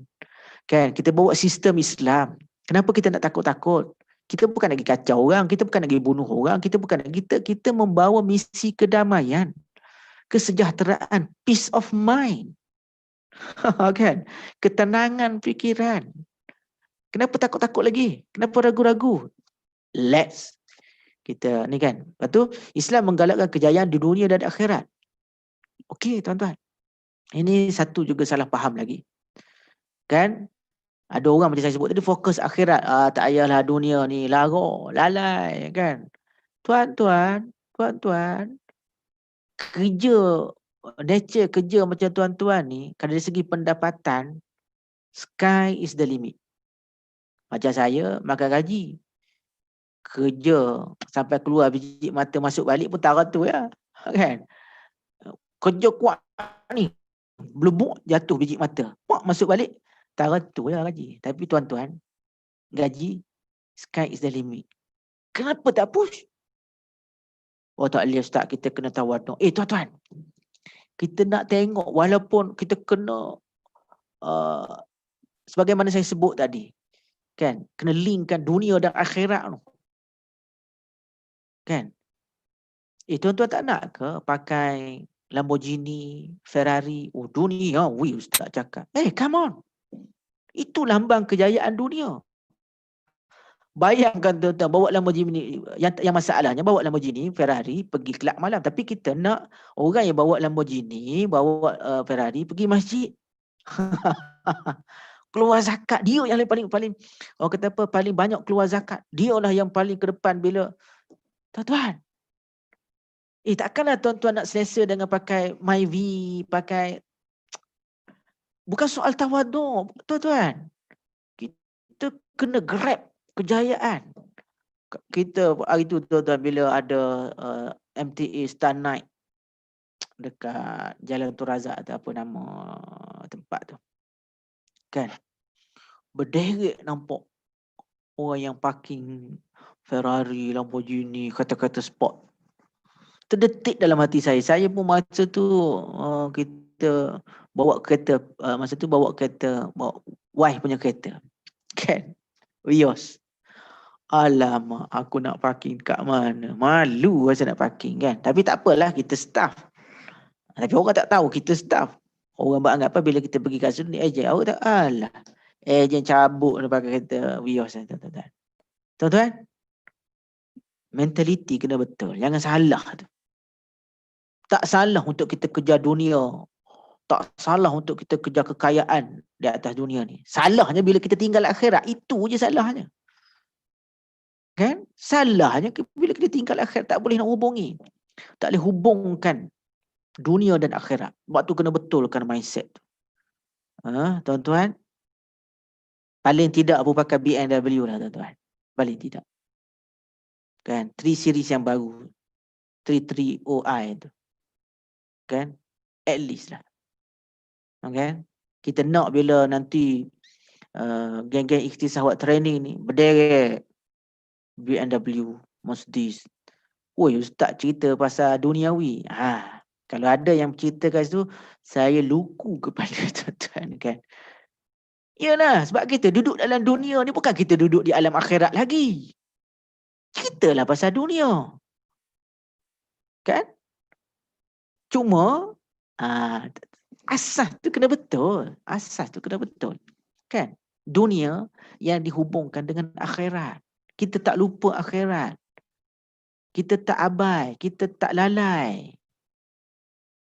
kan. Kita bawa sistem Islam. Kenapa kita nak takut-takut? Kita bukan lagi kacau orang, kita bukan lagi bunuh orang, kita membawa misi kedamaian, kesejahteraan, peace of mind. Kan? Ketenangan fikiran. Kenapa takut-takut lagi? Kenapa ragu-ragu? Let's kita ni, kan. Lepas tu Islam menggalakkan kejayaan di dunia dan akhirat. Okey, tuan-tuan. Ini satu juga salah faham lagi. Kan? Ada orang macam saya sebut tadi fokus akhirat. Tak payahlah dunia ni lalai, kan. Tuan-tuan, nature kerja macam tuan-tuan ni, kalau dari segi pendapatan, sky is the limit. Macam saya makan gaji, kerja sampai keluar biji mata masuk balik pun tak rata ya, kan. Kerja kuat ni, belebuk jatuh biji mata, masuk balik tak rata ya gaji. Tapi tuan-tuan, gaji sky is the limit. Kenapa tak push? Oh tak boleh ustaz, kita kena tawaduk. Tuan-tuan, Kita nak tengok walaupun kita kena sebagaimana saya sebut tadi, kan, kena linkkan dunia dan akhirat tu. Kan? Tuan-tuan tak nak ke pakai Lamborghini, Ferrari? Oh, dunia, ustaz cakap. Come on. Itu lambang kejayaan dunia. Bayangkan tuan-tuan bawa Lamborghini, yang masalahnya bawa Lamborghini, Ferrari pergi kelab malam, tapi kita nak orang yang bawa Lamborghini, bawa Ferrari pergi masjid. Keluar zakat, dia yang paling orang kata apa, paling banyak keluar zakat. Dia lah yang paling ke depan bila tuan-tuan. Takkanlah tuan-tuan nak selesa dengan pakai MyV, pakai, bukan soal tawaduk, tuan-tuan. Kita kena grab kejayaan. Kita hari tu tuan-tuan bila ada MTA Star Night dekat Jalan Tun Razak atau apa nama tempat tu. Kan? Berderet nampak orang yang parking Ferrari, Lamborghini, kata-kata sport. Terdetik dalam hati saya. Saya pun masa tu kita bawa kereta, masa tu bawa wife punya kereta. Kan? Vios. Alamak, aku nak parking kat mana? Malu rasa nak parking, kan? Tapi tak apalah, kita staff. Tapi orang tak tahu kita staff. Orang beranggap apa bila kita pergi kat sini, ejen. Awak tak, alah. Ejen cabut dia pakai kereta Vios, tuan-tuan. Tuan-tuan, mentaliti kena betul. Jangan salah tu. Tak salah untuk kita kejar dunia. Tak salah untuk kita kejar kekayaan di atas dunia ni. Salahnya bila kita tinggal akhirat. Itu je salahnya. Kan? Salahnya bila kita tinggal akhirat. Tak boleh nak hubungi. Tak boleh hubungkan dunia dan akhirat. Waktu kena betulkan mindset tu. Tuan-tuan. Paling tidak Abu pakai BMW lah, tuan-tuan. Paling tidak. Kan? 3 series yang baru. 330i tu. Kan? At least lah. Okay? Kita nak bila nanti geng-geng ikhtisawat training ni berderet BMW, Mercedes. Ustaz cerita pasal duniawi. Kalau ada yang cerita kat situ, saya luku kepala tuan-tuan, kan. Yalah, sebab kita duduk dalam dunia ni bukan kita duduk di alam akhirat lagi. Ceritalah pasal dunia. Kan? Cuma asas tu kena betul. Asas tu kena betul. Kan? Dunia yang dihubungkan dengan akhirat. Kita tak lupa akhirat. Kita tak abai. Kita tak lalai.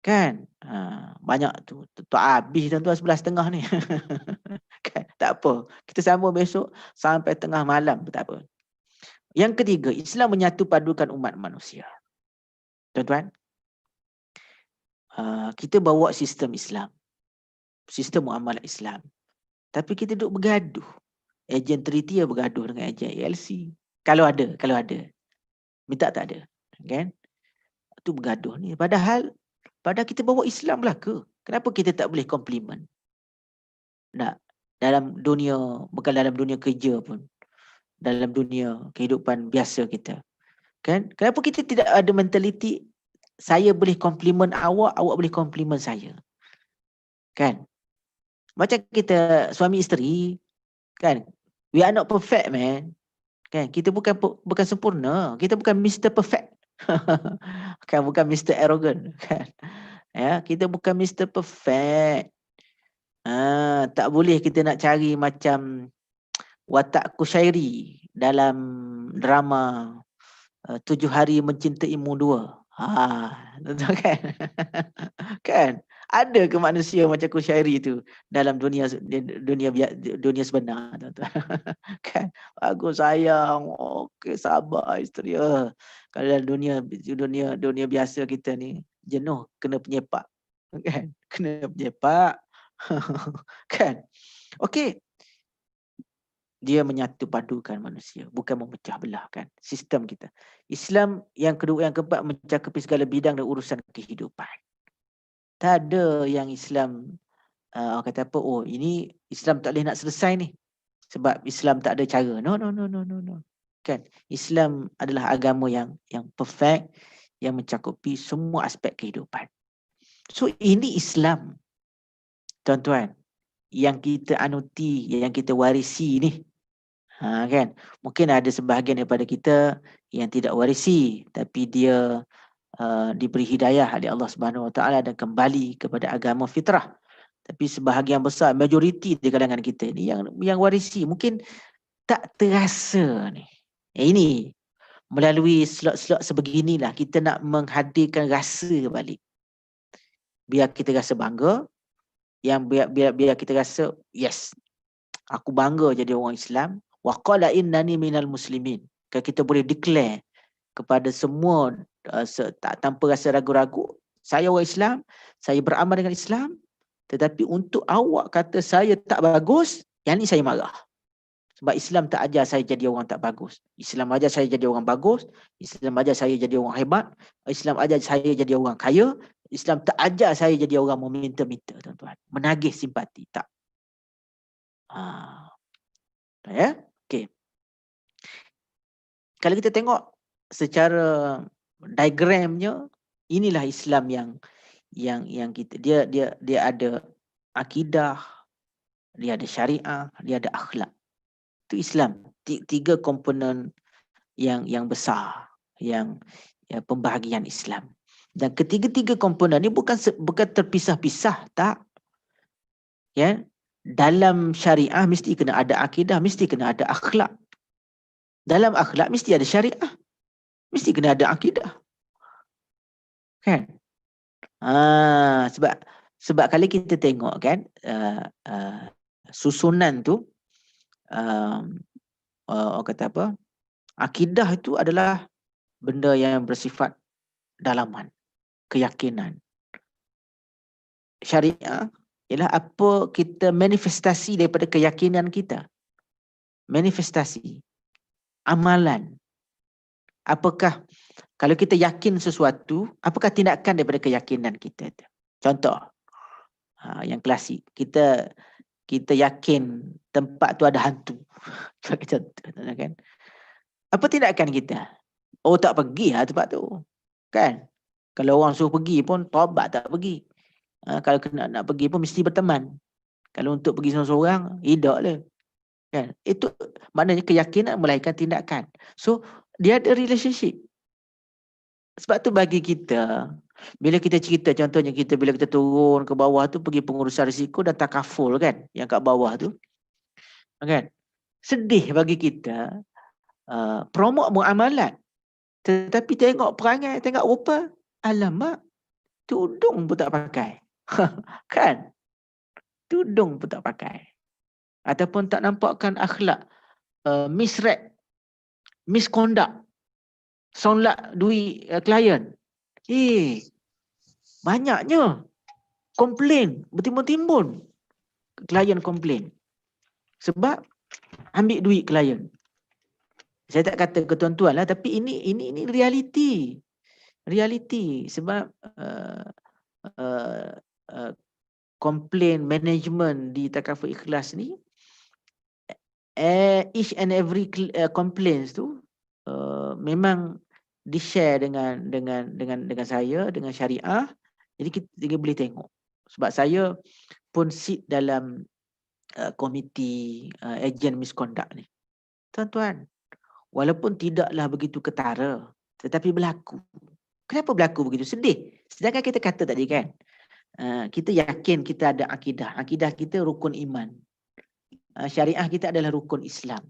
Kan? Banyak tu. Tak habis tuan-tuan 11.30 ni. Kan? Tak apa. Kita sambung besok sampai tengah malam. Tak apa. Yang ketiga, Islam menyatu padukan umat manusia. Tuan-tuan. Kita bawa sistem Islam. Sistem muamalah Islam. Tapi kita duduk bergaduh. Ejen treaty bergaduh dengan ejen ALC. Kalau ada. Minta tak ada. Kan? Itu bergaduh ni. Padahal kita bawa Islam lah ke? Kenapa kita tak boleh komplimen? Nak. Dalam dunia, bukan dalam dunia kerja pun. Dalam dunia kehidupan biasa kita. Kan? Kenapa kita tidak ada mentaliti saya boleh komplimen awak, awak boleh komplimen saya? Kan? Macam kita suami isteri, kan? We are not perfect, man. Kan? Kita bukan sempurna. Kita bukan Mr. Perfect. Kan? Bukan Mr. Arrogant. Kan? Ya, kita bukan Mr. Perfect. Tak boleh kita nak cari macam watak Kushairi dalam drama 7 Hari Mencintaimu 2. Kan? Kan? Ada ke manusia macam Kushairi tu dalam dunia sebenar, tuan-tuan? Kan? Bagus sayang, okey sabar isteri. Kalau dalam dunia biasa kita ni jenuh kena penyepak. Kan? Kena penyepak. Kan? Okey. Dia menyatu padukan manusia, bukan memecah belahkan sistem kita. Islam yang kedua, yang keempat, mencakupi segala bidang dan urusan kehidupan. Tak ada yang Islam kata apa, ini Islam tak boleh nak selesai ni sebab Islam tak ada cara. No. Kan? Islam adalah agama yang perfect, yang mencakupi semua aspek kehidupan. So ini Islam, tuan-tuan, yang kita anuti, yang kita warisi ni. Kan? Mungkin ada sebahagian daripada kita yang tidak warisi, tapi dia diberi hidayah oleh Allah Subhanahu Wa Taala dan kembali kepada agama fitrah. Tapi sebahagian besar, majoriti di kalangan kita ni yang warisi mungkin tak terasa ni. Ini melalui slot-slot sebeginilah kita nak menghadirkan rasa balik. Biar kita rasa bangga, yang biar kita rasa yes, aku bangga jadi orang Islam. Wa qala innani minal muslimin. Kita boleh declare kepada semua tanpa rasa ragu-ragu, saya orang Islam, saya beramal dengan Islam, tetapi untuk awak kata saya tak bagus, yang ni saya marah. Sebab Islam tak ajar saya jadi orang tak bagus. Islam ajar saya jadi orang bagus, Islam ajar saya jadi orang hebat, Islam ajar saya jadi orang kaya, Islam tak ajar saya jadi orang meminta-minta, tuan-tuan. Menagih simpati, tak. Ya? Okey. Kalau kita tengok secara diagramnya, inilah Islam yang kita dia ada akidah, dia ada syariah, dia ada akhlak. Itu Islam. Tiga komponen yang besar, yang pembahagian Islam. Dan ketiga-tiga komponen ni bukan terpisah-pisah, tak. Ya. Dalam syariah mesti kena ada akidah, mesti kena ada akhlak. Dalam akhlak mesti ada syariah, mesti kena ada akidah. Kan? Sebab kalau kita tengok kan, susunan tu, orang kata apa, akidah itu adalah benda yang bersifat dalaman, keyakinan. Syariah ialah apa kita manifestasi daripada keyakinan kita. Manifestasi, amalan. Apakah, kalau kita yakin sesuatu, apakah tindakan daripada keyakinan kita? Contoh, yang klasik, kita yakin tempat tu ada hantu. Contoh, kan? Apa tindakan kita? Oh, tak pergi lah tempat tu. Kan? Kalau orang suruh pergi pun, taubat tak pergi. Kalau nak pergi pun mesti berteman. Kalau untuk pergi seorang-seorang, tidak lah. Kan? Itu maknanya keyakinan melahirkan tindakan. So, dia ada relationship. Sebab tu bagi kita, bila kita cerita, contohnya bila kita turun ke bawah tu, pergi pengurusan risiko dan takaful kan, yang kat bawah tu. Kan? Sedih bagi kita, promote muamalat. Tetapi tengok perangai, tengok rupa, alamak, tudung pun tak pakai. Kan? Tudung pun tak pakai. Ataupun tak nampakkan akhlak, misread, misconduct, sonlak duit klien. Banyaknya komplain, bertimbun-timbun klien komplain. Sebab ambil duit klien. Saya tak kata ke tuan-tuan lah, tapi ini realiti. Realiti. Sebab komplain management di Takaful Ikhlas ni, each and every complaints tu memang di-share dengan saya, dengan syariah. Jadi kita boleh tengok. Sebab saya pun sit dalam komiti agent misconduct ni. Tuan-tuan, walaupun tidaklah begitu ketara, tetapi berlaku. Kenapa berlaku begitu? Sedih. Sedangkan kita kata tadi kan, kita yakin kita ada akidah. Akidah kita rukun iman. Syariah kita adalah rukun Islam.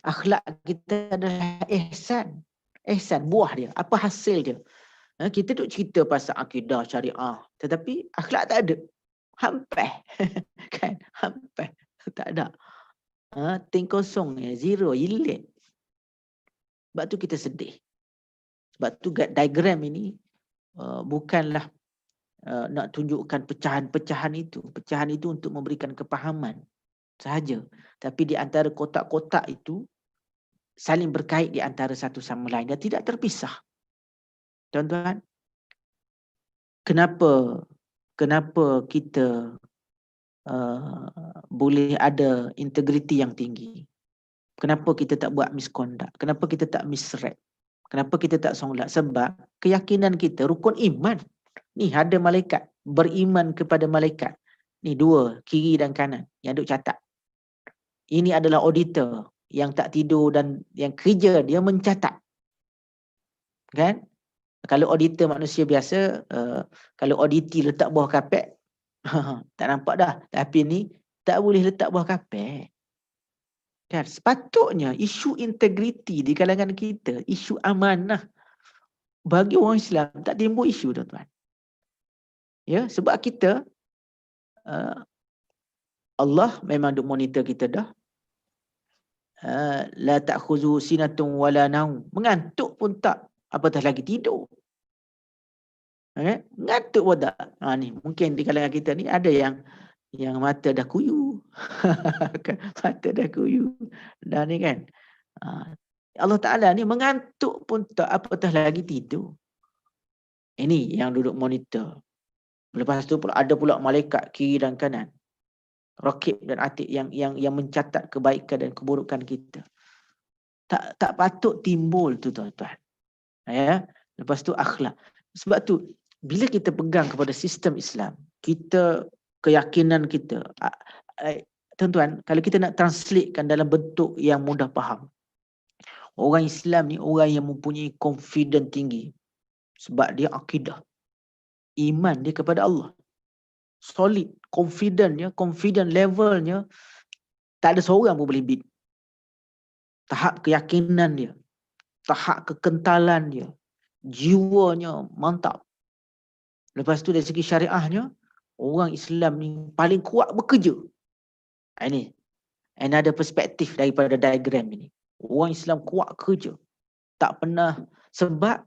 Akhlak kita adalah ihsan. Ihsan, buah dia. Apa hasil dia? Kita duk cerita pasal akidah syariah, tetapi akhlak tak ada. Hampir. Kan? Hampir. Tak ada. Ting kosong, zero, hilang. Sebab tu kita sedih. Sebab tu diagram ini bukanlah nak tunjukkan pecahan-pecahan itu. Pecahan itu untuk memberikan kepahaman sahaja. Tapi di antara kotak-kotak itu saling berkait di antara satu sama lain dan tidak terpisah. Tuan-tuan, kenapa kita boleh ada integriti yang tinggi? Kenapa kita tak buat misconduct? Kenapa kita tak misread? Kenapa kita tak solat? Sebab keyakinan kita rukun iman. Ni ada malaikat. beriman kepada malaikat. Ni dua, kiri dan kanan, yang duk catat. Ini adalah auditor yang tak tidur dan yang kerja dia mencatat. Kan? Kalau auditor manusia biasa, kalau auditi letak bawah kapet, tak nampak dah. Tapi ni tak boleh letak bawah kapet. Kan? Sepatutnya isu integriti di kalangan kita, isu amanah bagi orang Islam tak timbul isu, tuan-tuan. Ya, sebab kita Allah memang duk monitor kita dah. La ta'khuzu sinatun wala naum. Mengantuk pun tak, apatah lagi tidur. Okay? Ngantuk pun tak. Ni mungkin di kalangan kita ni ada yang mata dah kuyu. Mata dah kuyu. Dan ni kan. Allah Ta'ala ni mengantuk pun tak, apatah lagi tidur. Ini yang duduk monitor. Lepas tu pula ada pula malaikat kiri dan kanan. Rakib dan atid yang mencatat kebaikan dan keburukan kita. Tak patut timbul tu, tuan-tuan. Ya. Lepas tu akhlak. Sebab tu bila kita pegang kepada sistem Islam, kita keyakinan kita, tuan-tuan, kalau kita nak translatekan dalam bentuk yang mudah faham, orang Islam ni orang yang mempunyai confident tinggi sebab dia akidah, iman dia kepada Allah solid, confident levelnya tak ada seorang pun boleh beat. Tahap keyakinan dia, tahap kekentalan dia, jiwanya mantap. Lepas tu dari segi syariahnya, orang Islam ni paling kuat bekerja. Ini another perspektif daripada diagram ini. Orang Islam kuat kerja. Tak pernah, sebab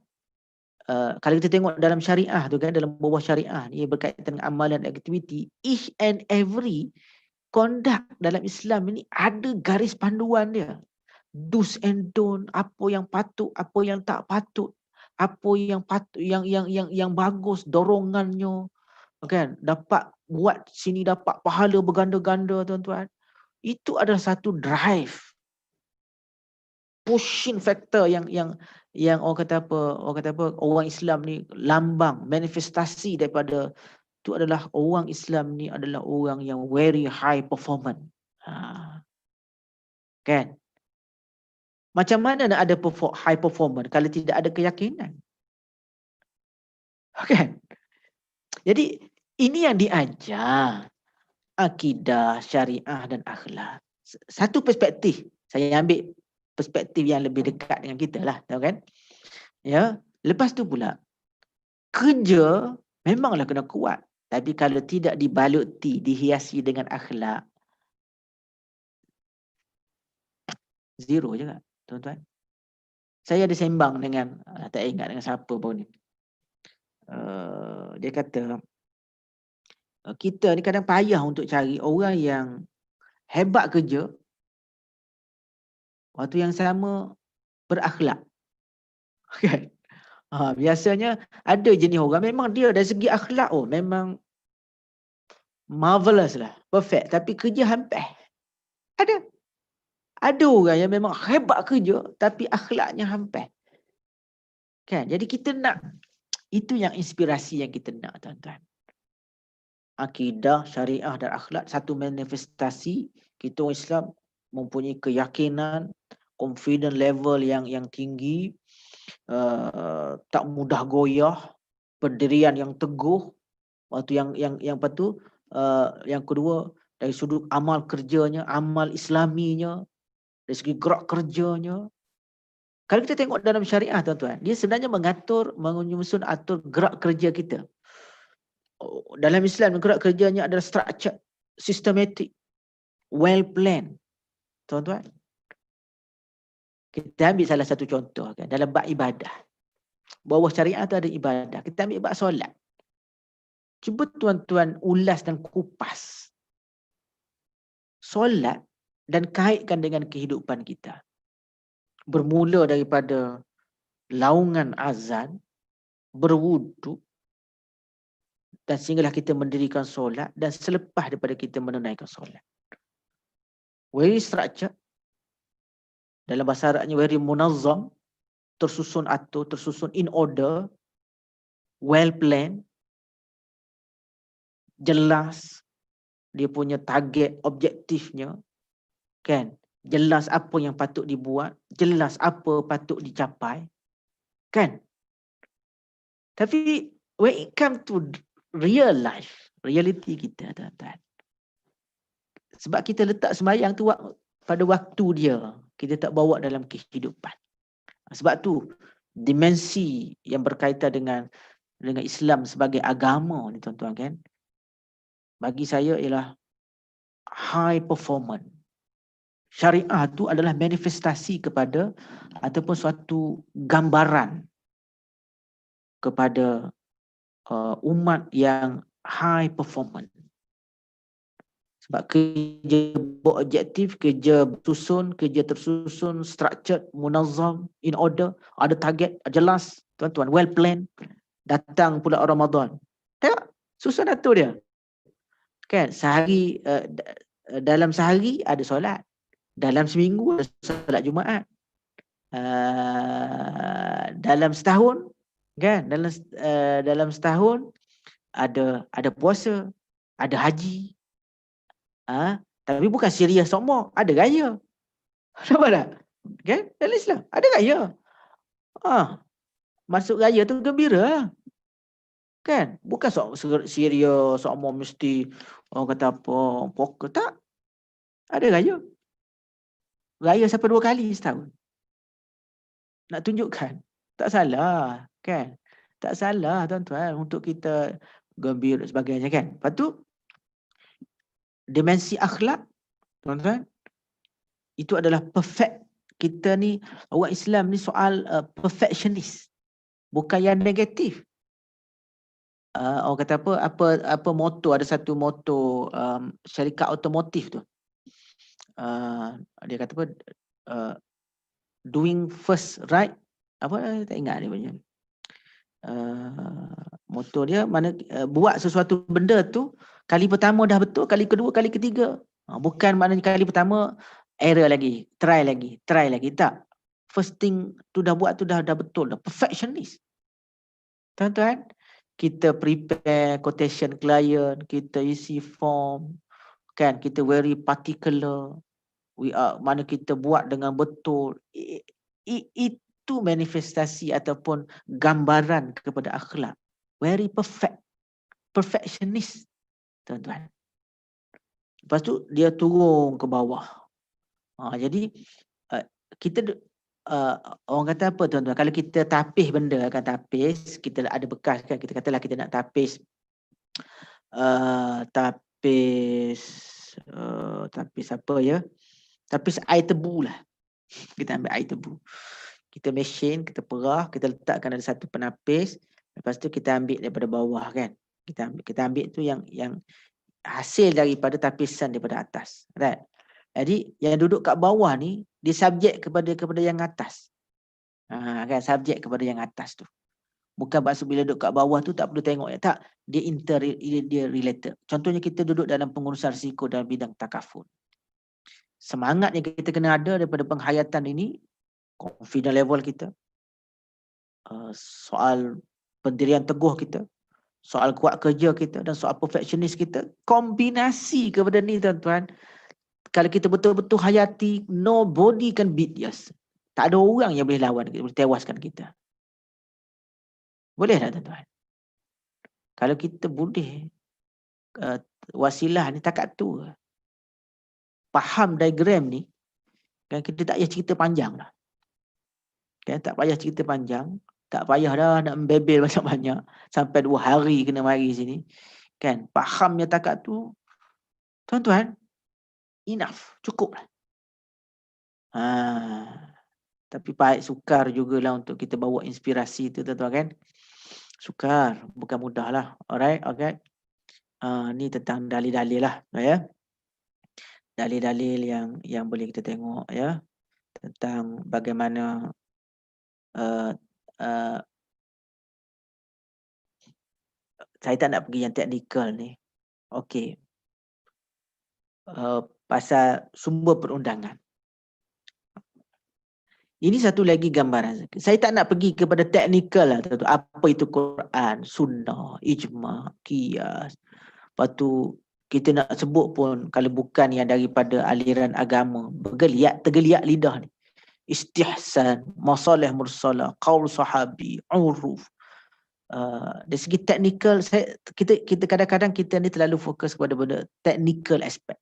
kalau kita tengok dalam syariah tu kan, dalam bawah syariah ni berkaitan dengan amalan dan aktiviti, each and every conduct dalam Islam ini ada garis panduan dia. Do's and don't, apa yang patut, apa yang tak patut, apa yang patut, yang bagus dorongannya, kan? Dapat buat sini dapat pahala berganda-ganda, tuan-tuan. Itu adalah satu drive, pushing factor yang orang kata apa, orang Islam ni lambang, manifestasi daripada itu adalah orang Islam ni adalah orang yang very high performance. Kan? Macam mana nak ada high performance kalau tidak ada keyakinan? Kan? Jadi ini yang diajar akidah, syariah dan akhlak. Satu perspektif, saya ambil perspektif yang lebih dekat dengan kita lah, tahu kan? Ya, lepas tu pula kerja memanglah kena kuat, tapi kalau tidak dibaluti, dihiasi dengan akhlak, zero juga, tuan-tuan. Saya ada sembang dengan, tak ingat dengan siapa pun ni. Dia kata, kita ni kadang payah untuk cari orang yang hebat kerja, waktu yang sama berakhlak. Kan? Biasanya ada jenis orang memang dia dari segi akhlak memang marvelous lah, perfect, tapi kerja hampir. Ada orang yang memang hebat kerja tapi akhlaknya hampir. Kan? Jadi kita nak, itu yang inspirasi yang kita nak, tuan-tuan. Akidah, syariah dan akhlak, satu manifestasi kita orang Islam mempunyai keyakinan, confident level yang tinggi, tak mudah goyah, pendirian yang teguh. Waktu yang patu, yang kedua dari sudut amal kerjanya, amal islaminya, dari segi gerak kerjanya. Kalau kita tengok dalam syariah, tuan-tuan, dia sebenarnya menyusun atur gerak kerja kita. Dalam Islam, gerak kerjanya adalah structured, systematic, well planned, tuan-tuan. Kita ambil salah satu contoh kan, dalam bab ibadah. Bawah syariah tu ada ibadah. Kita ambil bab solat. Cuba tuan-tuan ulas dan kupas solat dan kaitkan dengan kehidupan kita. Bermula daripada laungan azan, berwuduk, dan sehinggalah kita mendirikan solat, dan selepas daripada kita menunaikan solat. Very structured. Dalam bahasa Arabnya very munazzam, tersusun atur, tersusun in order, well planned. jelas dia punya target objektifnya, kan? Jelas apa yang patut dibuat, jelas apa patut dicapai, kan? Tapi when it come to real life, reality kita, tuan-tuan, sebab kita letak sembahyang tu pada waktu dia, kita tak bawa dalam kehidupan. Sebab tu dimensi yang berkaitan dengan Islam sebagai agama ni, tuan-tuan, kan, bagi saya ialah high performance. Syariah tu adalah manifestasi kepada ataupun suatu gambaran kepada umat yang high performance. Sebab kerja berobjektif, kerja bersusun, kerja tersusun, structured, munazzam, in order, ada target jelas, tuan-tuan, well planned. Datang pula Ramadan, tengok susun atur dia, kan? Sehari, dalam sehari ada solat, dalam seminggu ada solat Jumaat, dalam setahun, kan, dalam setahun ada puasa, ada haji, tapi bukan serius semua, ada gaya. Nampak tak? Kan? Dalam Islam ada gaya. Masuk gaya tu gembira lah, kan? Bukan serius semua mesti orang kata apa, poker, tak. Ada gaya. Gaya sampai 2 kali setahun. Nak tunjukkan tak salah, kan? Tak salah, tuan-tuan, untuk kita gembira dan sebagainya, kan? Lepas tu dimensi akhlak, tuan-tuan, itu adalah perfect. Kita ni orang Islam ni soal perfectionist, bukan yang negatif. Orang kata apa moto, ada satu moto syarikat otomotif tu, dia kata apa, doing first right, apa, tak ingat dia punya moto dia, mana buat sesuatu benda tu kali pertama dah betul, kali kedua, kali ketiga. Bukan maknanya kali pertama error lagi, try lagi, tak. First thing tu dah buat tu dah betul, dah perfectionist. Tuan-tuan, kita prepare quotation client, kita isi form, kan, kita very particular, mana kita buat dengan betul. Itu manifestasi ataupun gambaran kepada akhlak. Very perfectionist, tuan-tuan. Lepas tu dia turun ke bawah. Jadi kita orang kata apa, tuan-tuan, kalau kita tapis benda, kan, tapis, kita ada bekas, kan, kita katalah kita nak tapis tapis apa ya, tapis air tebu lah. Kita ambil air tebu, kita mesin, kita perah, kita letakkan ada satu penapis, lepas tu kita ambil daripada bawah, kan, kita ambil tu yang hasil daripada tapisan daripada atas, right? Jadi yang duduk kat bawah ni dia subjek kepada yang atas, kan, subjek kepada yang atas tu. Bukan maksud bila duduk kat bawah tu tak perlu tengok, ya, tak, dia related. Contohnya kita duduk dalam pengurusan risiko dalam bidang takaful, semangat yang kita kena ada daripada penghayatan ini, confident level kita, soal pendirian teguh kita, soal kuat kerja kita, dan soal perfectionist kita. Kombinasi kepada ni, tuan-tuan, kalau kita betul-betul hayati, nobody can beat us. Tak ada orang yang boleh lawan kita, boleh tewaskan kita. Boleh tak, tuan-tuan? Kalau kita boleh wasilah ni takat tu, faham diagram ni, kan, kita tak payah cerita panjang dah. Kan, tak payah cerita panjang, tak payah dah nak membebel banyak-banyak sampai 2 hari kena mari sini, kan. Fahamnya takat tu, tuan-tuan, enough, cukup lah. Tapi baik sukar jugalah untuk kita bawa inspirasi tu, tuan-tuan, kan. Sukar, bukan mudah lah. Alright, okay. Ni tentang dalil-dalil lah, ya. Dalil-dalil yang boleh kita tengok, ya, tentang bagaimana saya tak nak pergi yang teknikal ni. Okey. Pasal sumber perundangan. Ini satu lagi gambaran. Saya tak nak pergi kepada teknikal lah. Apa itu Quran, sunnah, ijma', qiyas, Lepas tu kita nak sebut pun kalau bukan yang daripada aliran agama, tergeliat lidah ni. Istihsan, masalih mursalah, qaul sahabi, uruf. Dari segi teknikal, kita kadang-kadang kita ni terlalu fokus kepada benda technical aspect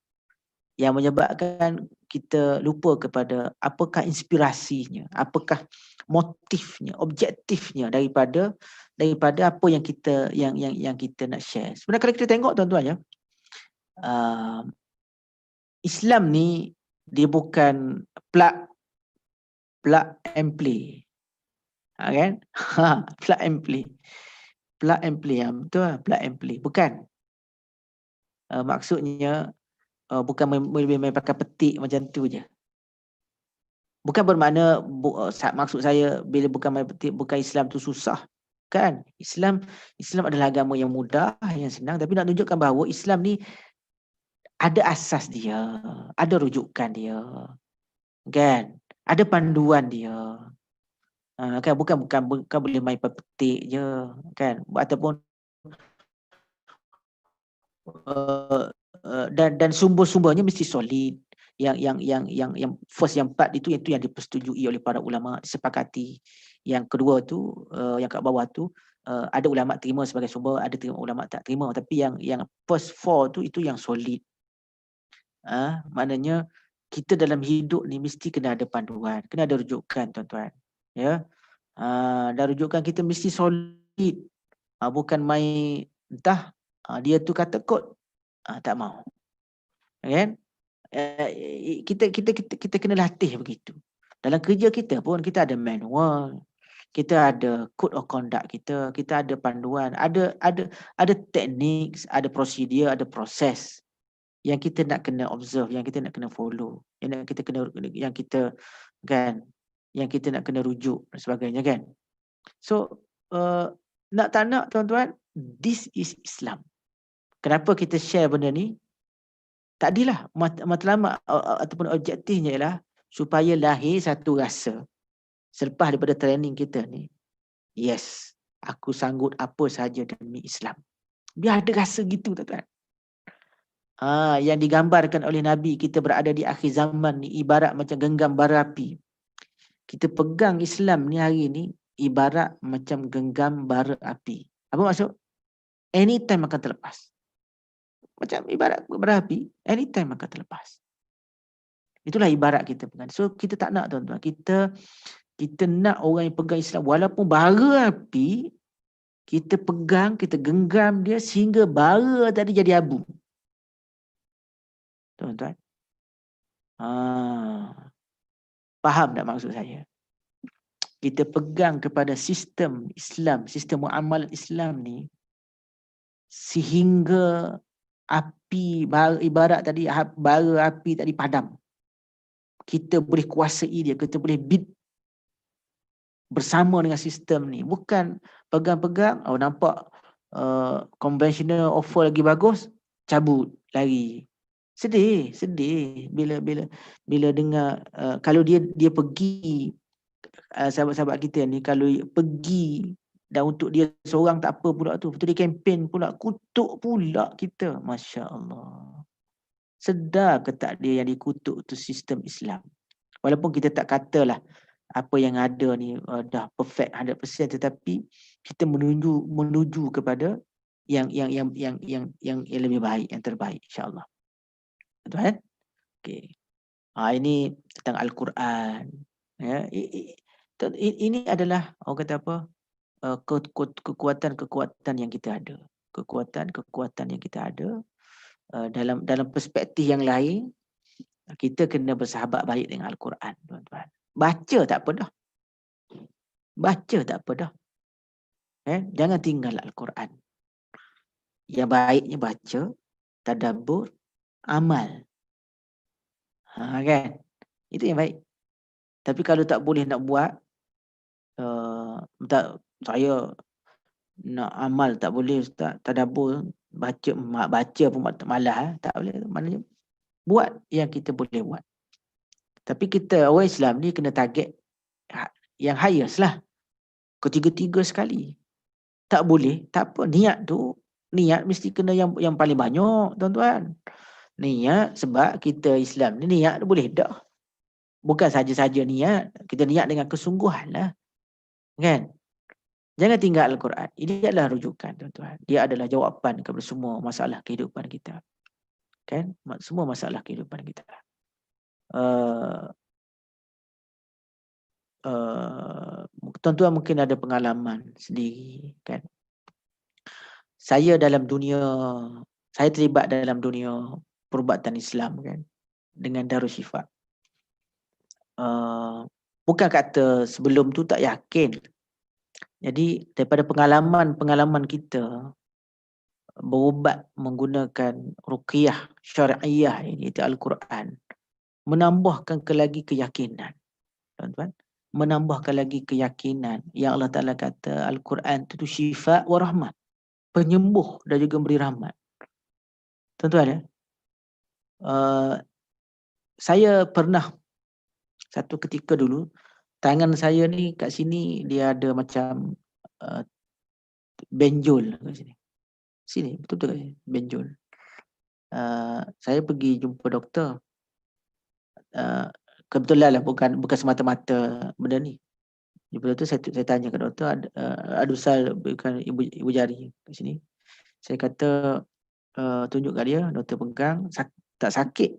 yang menyebabkan kita lupa kepada apakah inspirasinya, apakah motifnya, objektifnya daripada apa yang kita kita nak share. Sebenarnya kalau kita tengok tuan-tuan ya, Islam ni dia bukan plug and play. Kan? Plug and play. Plug and play, betul lah, plug and play. Bukan. Maksudnya bukan main pakai petik macam tu je. Bukan bermakna maksud saya bila bukan main petik bukan Islam tu susah. Kan? Islam adalah agama yang mudah, yang senang, tapi nak tunjukkan bahawa Islam ni ada asas dia, ada rujukan dia. Kan? Ada panduan dia. Kan bukan boleh main petik je, kan? Ataupun dan sumber-sumbernya mesti solid. Yang first, yang empat itu yang dipersetujui oleh para ulama, disepakati. Yang kedua tu yang kat bawah tu ada ulama terima sebagai sumber, ada ulama tak terima, tapi yang first four tu itu yang solid. Maknanya kita dalam hidup ni mesti kena ada panduan, kena ada rujukan tuan-tuan. Ya. Dan rujukan kita mesti solid. Bukan main entah dia tu kata kod tak mau. Kan? Kita kena latih begitu. Dalam kerja kita pun kita ada manual, kita ada code of conduct kita ada panduan, ada teknik, ada prosedur, ada proses yang kita nak kena observe, yang kita nak kena follow, yang kita nak kena rujuk dan sebagainya, kan. So nak tak nak tuan-tuan, this is Islam. Kenapa kita share benda ni? Tadilah matlamat ataupun objektifnya ialah supaya lahir satu rasa selepas daripada training kita ni. Yes, aku sanggup apa saja demi Islam. Biar ada rasa gitu tuan-tuan. Yang digambarkan oleh Nabi, kita berada di akhir zaman ni ibarat macam genggam bara api. Kita pegang Islam ni hari ni ibarat macam genggam bara api. Apa maksud? Anytime akan terlepas. Macam ibarat bara api, anytime akan terlepas. Itulah ibarat kita pegang. So kita tak nak tuan-tuan. Kita nak orang yang pegang Islam walaupun bara api, kita pegang, kita genggam dia sehingga bara tadi jadi abu. Tuan-tuan. Faham tak maksud saya? Kita pegang kepada sistem Islam, sistem muamalat Islam ni sehingga api ibarat tadi bara api tadi padam. Kita boleh kuasai dia, kita boleh beat bersama dengan sistem ni. Bukan pegang-pegang, nampak conventional offer lagi bagus, cabut, lari. Sedih bila dengar kalau dia pergi, sahabat-sahabat kita ni kalau pergi dan untuk dia seorang tak apa pula tu, betul dia kempen pula, kutuk pula kita. Masya Allah. Sedar ke tak dia yang dikutuk tu sistem Islam? Walaupun kita tak katalah apa yang ada ni dah perfect 100%, tetapi kita menuju kepada yang lebih baik, yang terbaik, insya-Allah. Betul? Okey. Ini tentang Al-Quran. Ya, ini adalah orang kata apa? Kekuatan yang kita ada. Kekuatan yang kita ada dalam perspektif yang lain, kita kena bersahabat baik dengan Al-Quran, tuan-tuan. Baca tak apa dah. Baca tak apa dah. Jangan tinggal Al-Quran. Yang baiknya baca, tadabbur, amal. Kan? Itu yang baik. Tapi kalau tak boleh nak buat, saya nak amal tak boleh, Ustaz, tadabbur, baca pun malas, tak boleh. Maknanya buat yang kita boleh buat. Tapi kita orang Islam ni kena target yang highest lah. Ketiga-tiga sekali. Tak boleh, tak apa. Niat tu niat mesti kena yang paling banyak, tuan-tuan. Niat sebab kita Islam ni niat boleh dah. Bukan saja-saja niat, kita niat dengan kesungguhan lah. Kan? Jangan tinggal Al-Quran. Ini adalah rujukan, tuan-tuan. Dia adalah jawapan kepada semua masalah kehidupan kita. Kan? Semua masalah kehidupan kita. Tuan-tuan mungkin ada pengalaman sendiri, kan? Saya terlibat dalam dunia perubatan Islam, kan, dengan Darul Syifa. Bukan kata sebelum tu tak yakin. Jadi daripada pengalaman kita berubat menggunakan ruqyah syar'iyah ini, itu Al-Quran, menambahkan lagi keyakinan, tuan-tuan. Menambahkan lagi keyakinan yang Allah Ta'ala kata Al-Quran itu syifa wa rahmat, penyembuh dan juga memberi rahmat. Tuan-tuan ya, saya pernah satu ketika dulu, tangan saya ni kat sini dia ada macam benjol kat sini. Sini, betul-betul kat sini, benjol. Saya pergi jumpa doktor. Kebetulan lah bukan semata-mata benda ni. Jumpa doktor, saya tanya ke doktor, ada usal bukan ibu jari kat sini. Saya kata, tunjuk kat dia, doktor pegang, tak sakit.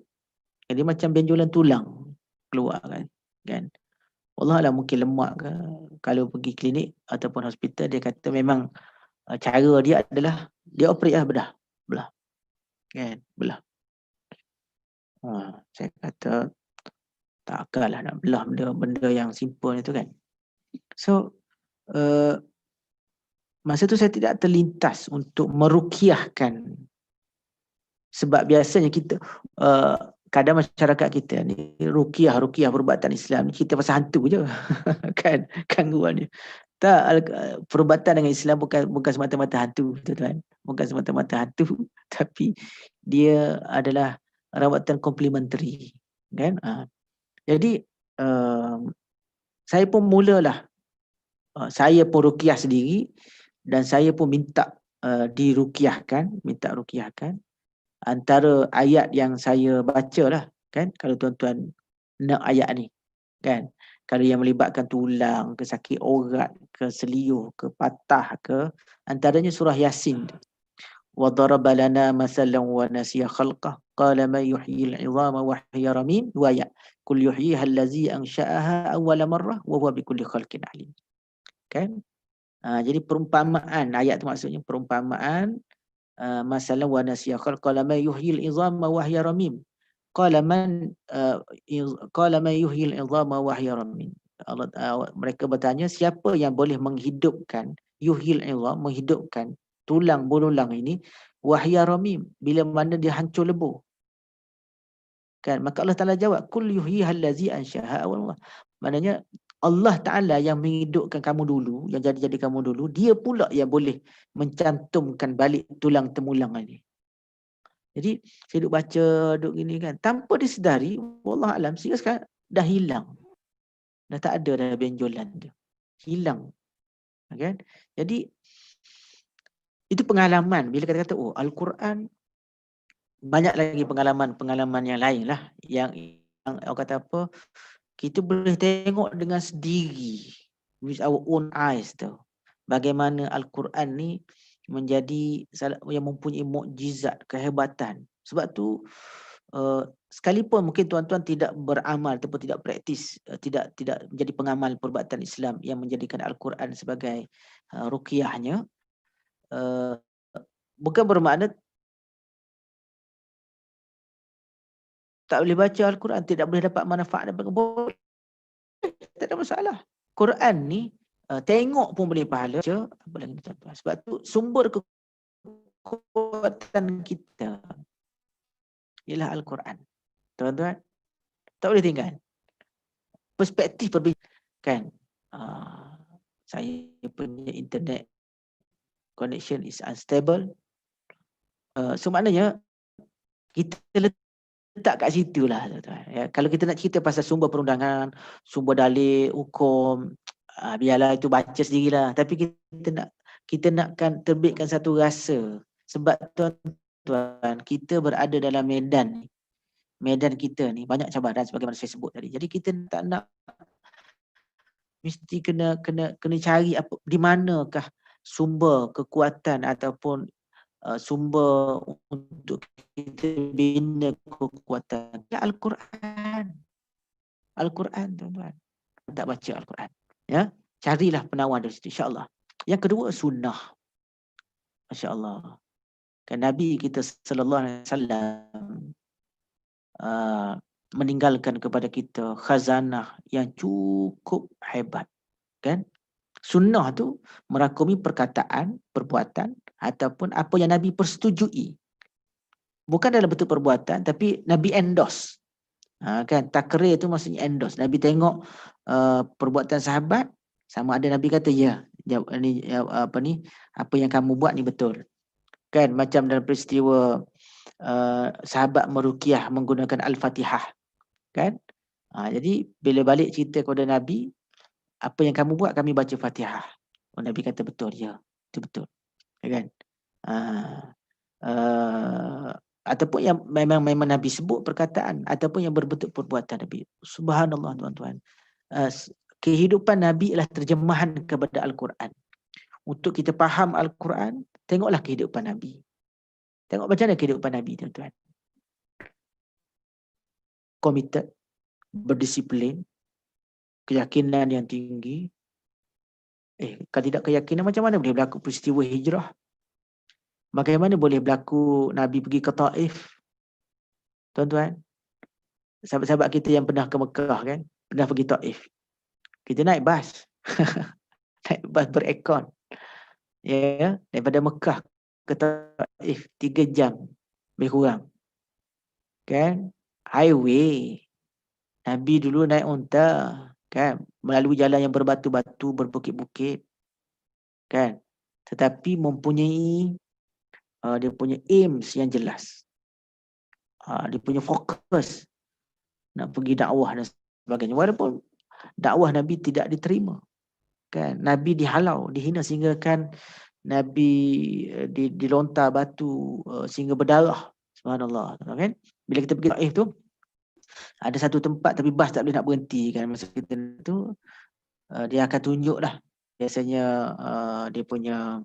Dia macam benjolan tulang keluar kan. Wallahualam mungkin lemak ke. Kalau pergi klinik ataupun hospital, dia kata memang cara dia adalah dia operate lah, belah. Kan, belah. Saya kata takkanlah nak belah benda yang simple itu kan. So masa tu saya tidak terlintas untuk meruqyahkan, sebab biasanya kita kadang masyarakat kita ni ruqyah perubatan Islam, kita pasal hantu je. Kan gangguan dia. Tak, perubatan dengan Islam bukan semata-mata hantu, tuan-tuan. Bukan semata-mata hantu, tapi dia adalah rawatan komplementari, kan? Jadi saya pun mulalah, saya pun ruqyah sendiri dan saya pun minta diruqyahkan. Antara ayat yang saya baca lah, kan, kalau tuan-tuan nak ayat ni, kan, kalau yang melibatkan tulang ke, sakit urat ke, seliuh ke, patah ke, antaranya surah Yasin. Wa daraba lana masalan wa nasiya khalqah qala man yuhyil 'idhama wa hiya ramim, wa ya kul yuhyiha allazi ansha'aha awwala marrah wa huwa bikulli khalqin alim. Kan? Jadi perumpamaan ayat tu, maksudnya perumpamaan masalan wa nasiya khalqah qala man yuhyil 'idhama wa hiya ramim. Qala man yuhyil 'idhama wa hiya ramim. Mereka bertanya, siapa yang boleh menghidupkan, yuhyil 'idham, menghidupkan tulang belulang ini, wa hiya ramim, bila mana dia hancur lebur. Kan, maka Allah Taala jawab, kul yuhyiha allazi ansha'aha awwal. Maknanya Allah Taala yang menghidupkan kamu dulu, yang jadi kamu dulu, dia pula yang boleh mencantumkan balik tulang temulang ini. Jadi saya duk baca, duk gini kan, tanpa disedari, wallahualam, sehingga sekarang dah hilang. Dah tak ada dah benjolan dia. Hilang. Kan? Jadi itu pengalaman. Bila kata-kata, oh, Al-Quran, banyak lagi pengalaman yang lain lah. Yang orang kata apa, kita boleh tengok dengan sendiri, with our own eyes tu, bagaimana Al-Quran ni menjadi yang mempunyai mukjizat, kehebatan. Sebab tu sekalipun mungkin tuan-tuan tidak beramal ataupun tidak praktis, tidak menjadi pengamal perubatan Islam yang menjadikan Al-Quran sebagai ruqyahnya, bukan bermakna tak boleh baca Al-Quran, tidak boleh dapat manfaat, tak ada masalah. Quran ni tengok pun boleh pahala, apa lagi tuan-tuan. Sebab tu sumber kekuatan kita ialah Al-Quran. Tuan-tuan, tak boleh tinggal. Perspektif perbincangan, kan, saya punya internet connection is unstable. So maknanya kita letak kat situ lah, tuan-tuan. Ya, kalau kita nak cerita pasal sumber perundangan, sumber dalil, hukum, biarlah itu baca sendirilah. Tapi kita nakkan terbitkan satu rasa Sebab tuan-tuan, kita berada dalam medan ni. Medan kita ni banyak cabaran sebagaimana saya sebut tadi. Jadi kita tak nak, mesti kena cari apa, di manakah sumber kekuatan ataupun sumber untuk kita bina kekuatan. Ya, Al-Quran. Al-Quran, tuan-tuan. Tak baca Al-Quran. Ya, carilah penawar dari situ, insya-Allah. Yang kedua, sunnah. Masya-Allah. Kan Nabi kita sallallahu alaihi wasallam meninggalkan kepada kita khazanah yang cukup hebat, kan? Sunnah tu merakumi perkataan, perbuatan ataupun apa yang Nabi persetujui. Bukan dalam bentuk perbuatan, tapi Nabi endorse. Kan, takrir tu maksudnya endorse. Nabi tengok perbuatan sahabat, sama ada Nabi kata ya, apa yang kamu buat ni betul. Kan, macam dalam peristiwa sahabat meruqyah menggunakan Al-Fatihah. Kan? Jadi bila balik cerita kepada Nabi, apa yang kamu buat kami baca Fatihah. Nabi kata betul, ya, itu betul. Kan? Ataupun yang memang Nabi sebut perkataan ataupun yang berbentuk perbuatan Nabi. Subhanallah, tuan-tuan. Kehidupan Nabi adalah terjemahan kepada Al-Quran. Untuk kita faham Al-Quran, tengoklah kehidupan Nabi. Tengok macam mana kehidupan Nabi, tuan-tuan. Committed, berdisiplin, keyakinan yang tinggi. Kalau tidak keyakinan, macam mana boleh berlaku peristiwa hijrah? Bagaimana boleh berlaku Nabi pergi ke Taif? Tuan-tuan, sahabat-sahabat kita yang pernah ke Mekah, kan, pernah pergi Taif. Kita naik bas. Naik bas berekon. Ya, daripada Mekah ke Taif 3 jam lebih kurang. Kan? Highway. Nabi dulu naik unta, kan, melalui jalan yang berbatu-batu, berbukit-bukit. Kan? Tetapi mempunyai dia punya aims yang jelas. Dia punya fokus nak pergi dakwah dan sebagainya. Walaupun dakwah Nabi tidak diterima. Kan? Nabi dihalau, dihina sehingga kan Nabi dilontar batu sehingga berdarah. Subhanallah. Kan? Bila kita pergi Taif tu, ada satu tempat tapi bas tak boleh nak berhenti, kan. Masa kita tu dia akan tunjuk lah. Biasanya dia punya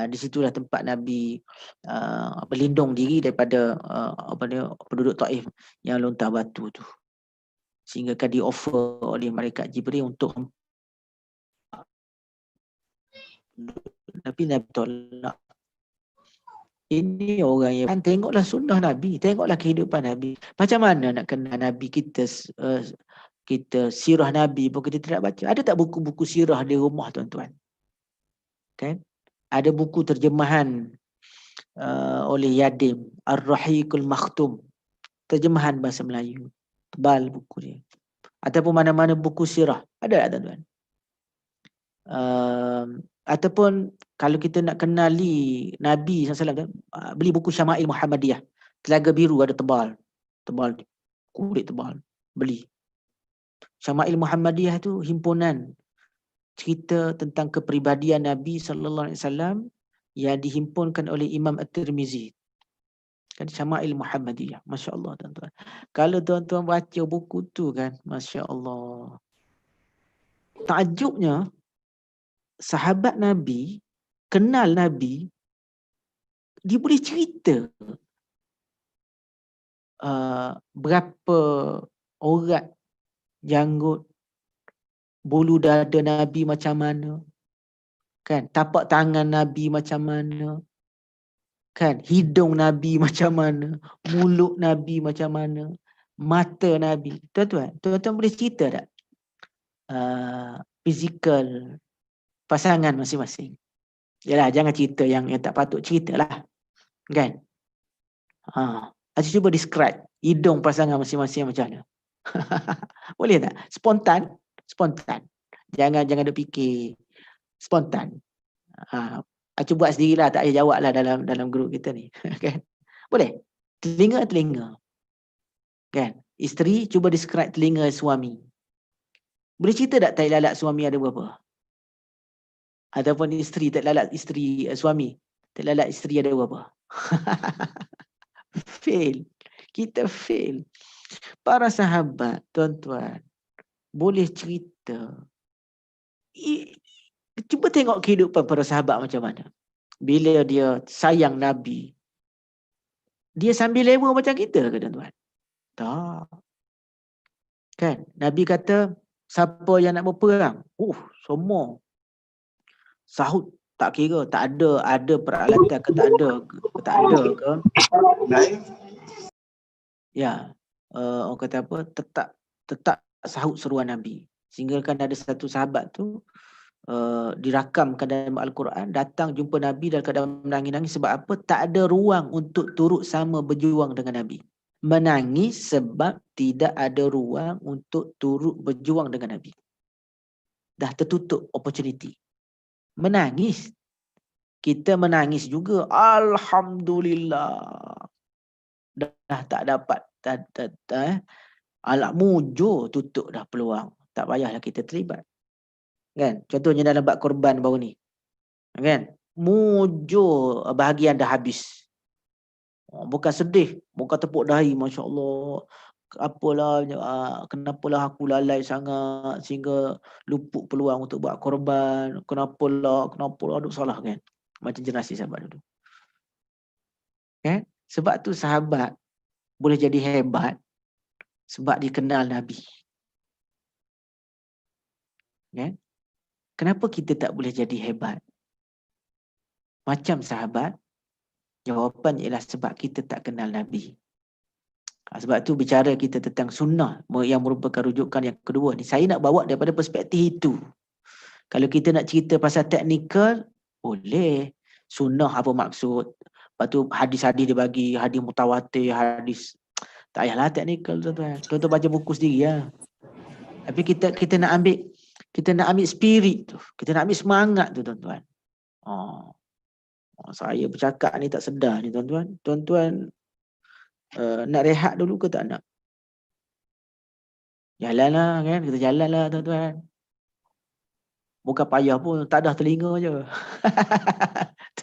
di situlah tempat Nabi berlindung diri daripada penduduk Taif yang lontar batu tu. Sehingga kan di-offer oleh malaikat Jibril untuk, tapi Nabi tolak. Ini orang yang tengoklah sunnah Nabi, tengoklah kehidupan Nabi. Macam mana nak kenal Nabi kita, sirah Nabi pun kita tidak baca. Ada tak buku-buku sirah di rumah, tuan-tuan? Kan? Ada buku terjemahan oleh Yadim, Ar-Rahiqul Makhtum, terjemahan bahasa Melayu. Tebal buku dia. Ataupun mana-mana buku sirah. Ada tak, tuan-tuan? Ataupun kalau kita nak kenali Nabi SAW, beli buku Syama'il Muhammadiyah. Telaga biru ada tebal, kulit tebal, beli. Syama'il Muhammadiyah tu himpunan cerita tentang kepribadian Nabi SAW yang dihimpunkan oleh Imam At-Tirmizi. Kan, Syama'il Muhammadiyah. Masya Allah, tuan-tuan. Kalau tuan-tuan baca buku tu, kan, Masya Allah. Takjubnya, sahabat Nabi kenal Nabi, dia boleh cerita berapa urat janggut, bulu dada Nabi macam mana, kan, tapak tangan Nabi macam mana, kan, hidung Nabi macam mana, mulut Nabi macam mana, mata Nabi. Tuan-tuan boleh cerita tak fizikal pasangan masing-masing? Yalah, jangan cerita yang tak patut ceritalah, kan. Cuba describe hidung pasangan masing-masing macam mana. Boleh tak? Spontan. Jangan duk fikir. Spontan. Cuba buat sendirilah, tak payah jawab lah dalam grup kita ni. Kan? Boleh? Telinga. Kan? Isteri cuba describe telinga suami. Boleh cerita tak tai lalat suami ada berapa? Ataupun isteri tak lalat isteri, suami tak lalat isteri ada berapa? Fail. Kita fail. Para sahabat, tuan-tuan, boleh cerita. Cuba tengok kehidupan para sahabat macam mana. Bila dia sayang Nabi, dia sambil lewa macam kita ke, tuan-tuan? Tak. Kan? Nabi kata, siapa yang nak berperang? Semua. Sahut tak kira, tak ada peralatan ke tak ada ke. Ya, orang kata apa, tetap sahut seruan Nabi. Sehingga kan ada satu sahabat tu dirakamkan dalam Al-Quran, datang jumpa Nabi dalam keadaan menangis-nangis. Sebab apa? Tak ada ruang untuk turut sama berjuang dengan Nabi. Menangis sebab tidak ada ruang untuk turut berjuang dengan Nabi. Dah tertutup opportunity. Menangis. Kita menangis juga. Alhamdulillah. Dah tak dapat. Alat mujur tutup dah peluang. Tak payahlah kita terlibat. Kan? Contohnya dalam bab korban baru ni. Kan? Mujur bahagian dah habis. Bukan sedih. Bukan tepuk dahi. Masya Allah. Apalah, kenapalah aku lalai sangat sehingga luput peluang untuk buat korban. Kenapalah, aduh salah kan. Macam generasi sahabat dulu. Kan? Sebab tu sahabat boleh jadi hebat sebab dikenal Nabi. Kan? Kenapa kita tak boleh jadi hebat? Macam sahabat, jawapan ialah sebab kita tak kenal Nabi. Sebab tu bicara kita tentang sunnah yang merupakan rujukan yang kedua ni. Saya nak bawa daripada perspektif itu. Kalau kita nak cerita pasal teknikal, boleh. Sunnah apa maksud? Lepas tu hadis-hadis dia bagi, hadis mutawatir, hadis. Tak payahlah teknikal, tuan-tuan. Tuan-tuan baca buku sendiri ya. Tapi kita nak ambil spirit tu. Kita nak ambil semangat tu, tuan-tuan. Saya bercakap ni tak sedar ni, tuan-tuan. Tuan-tuan nak rehat dulu ke tak nak? Jalanlah kan, kita jalanlah, tuan-tuan. Bukan payah pun, tak ada telinga je.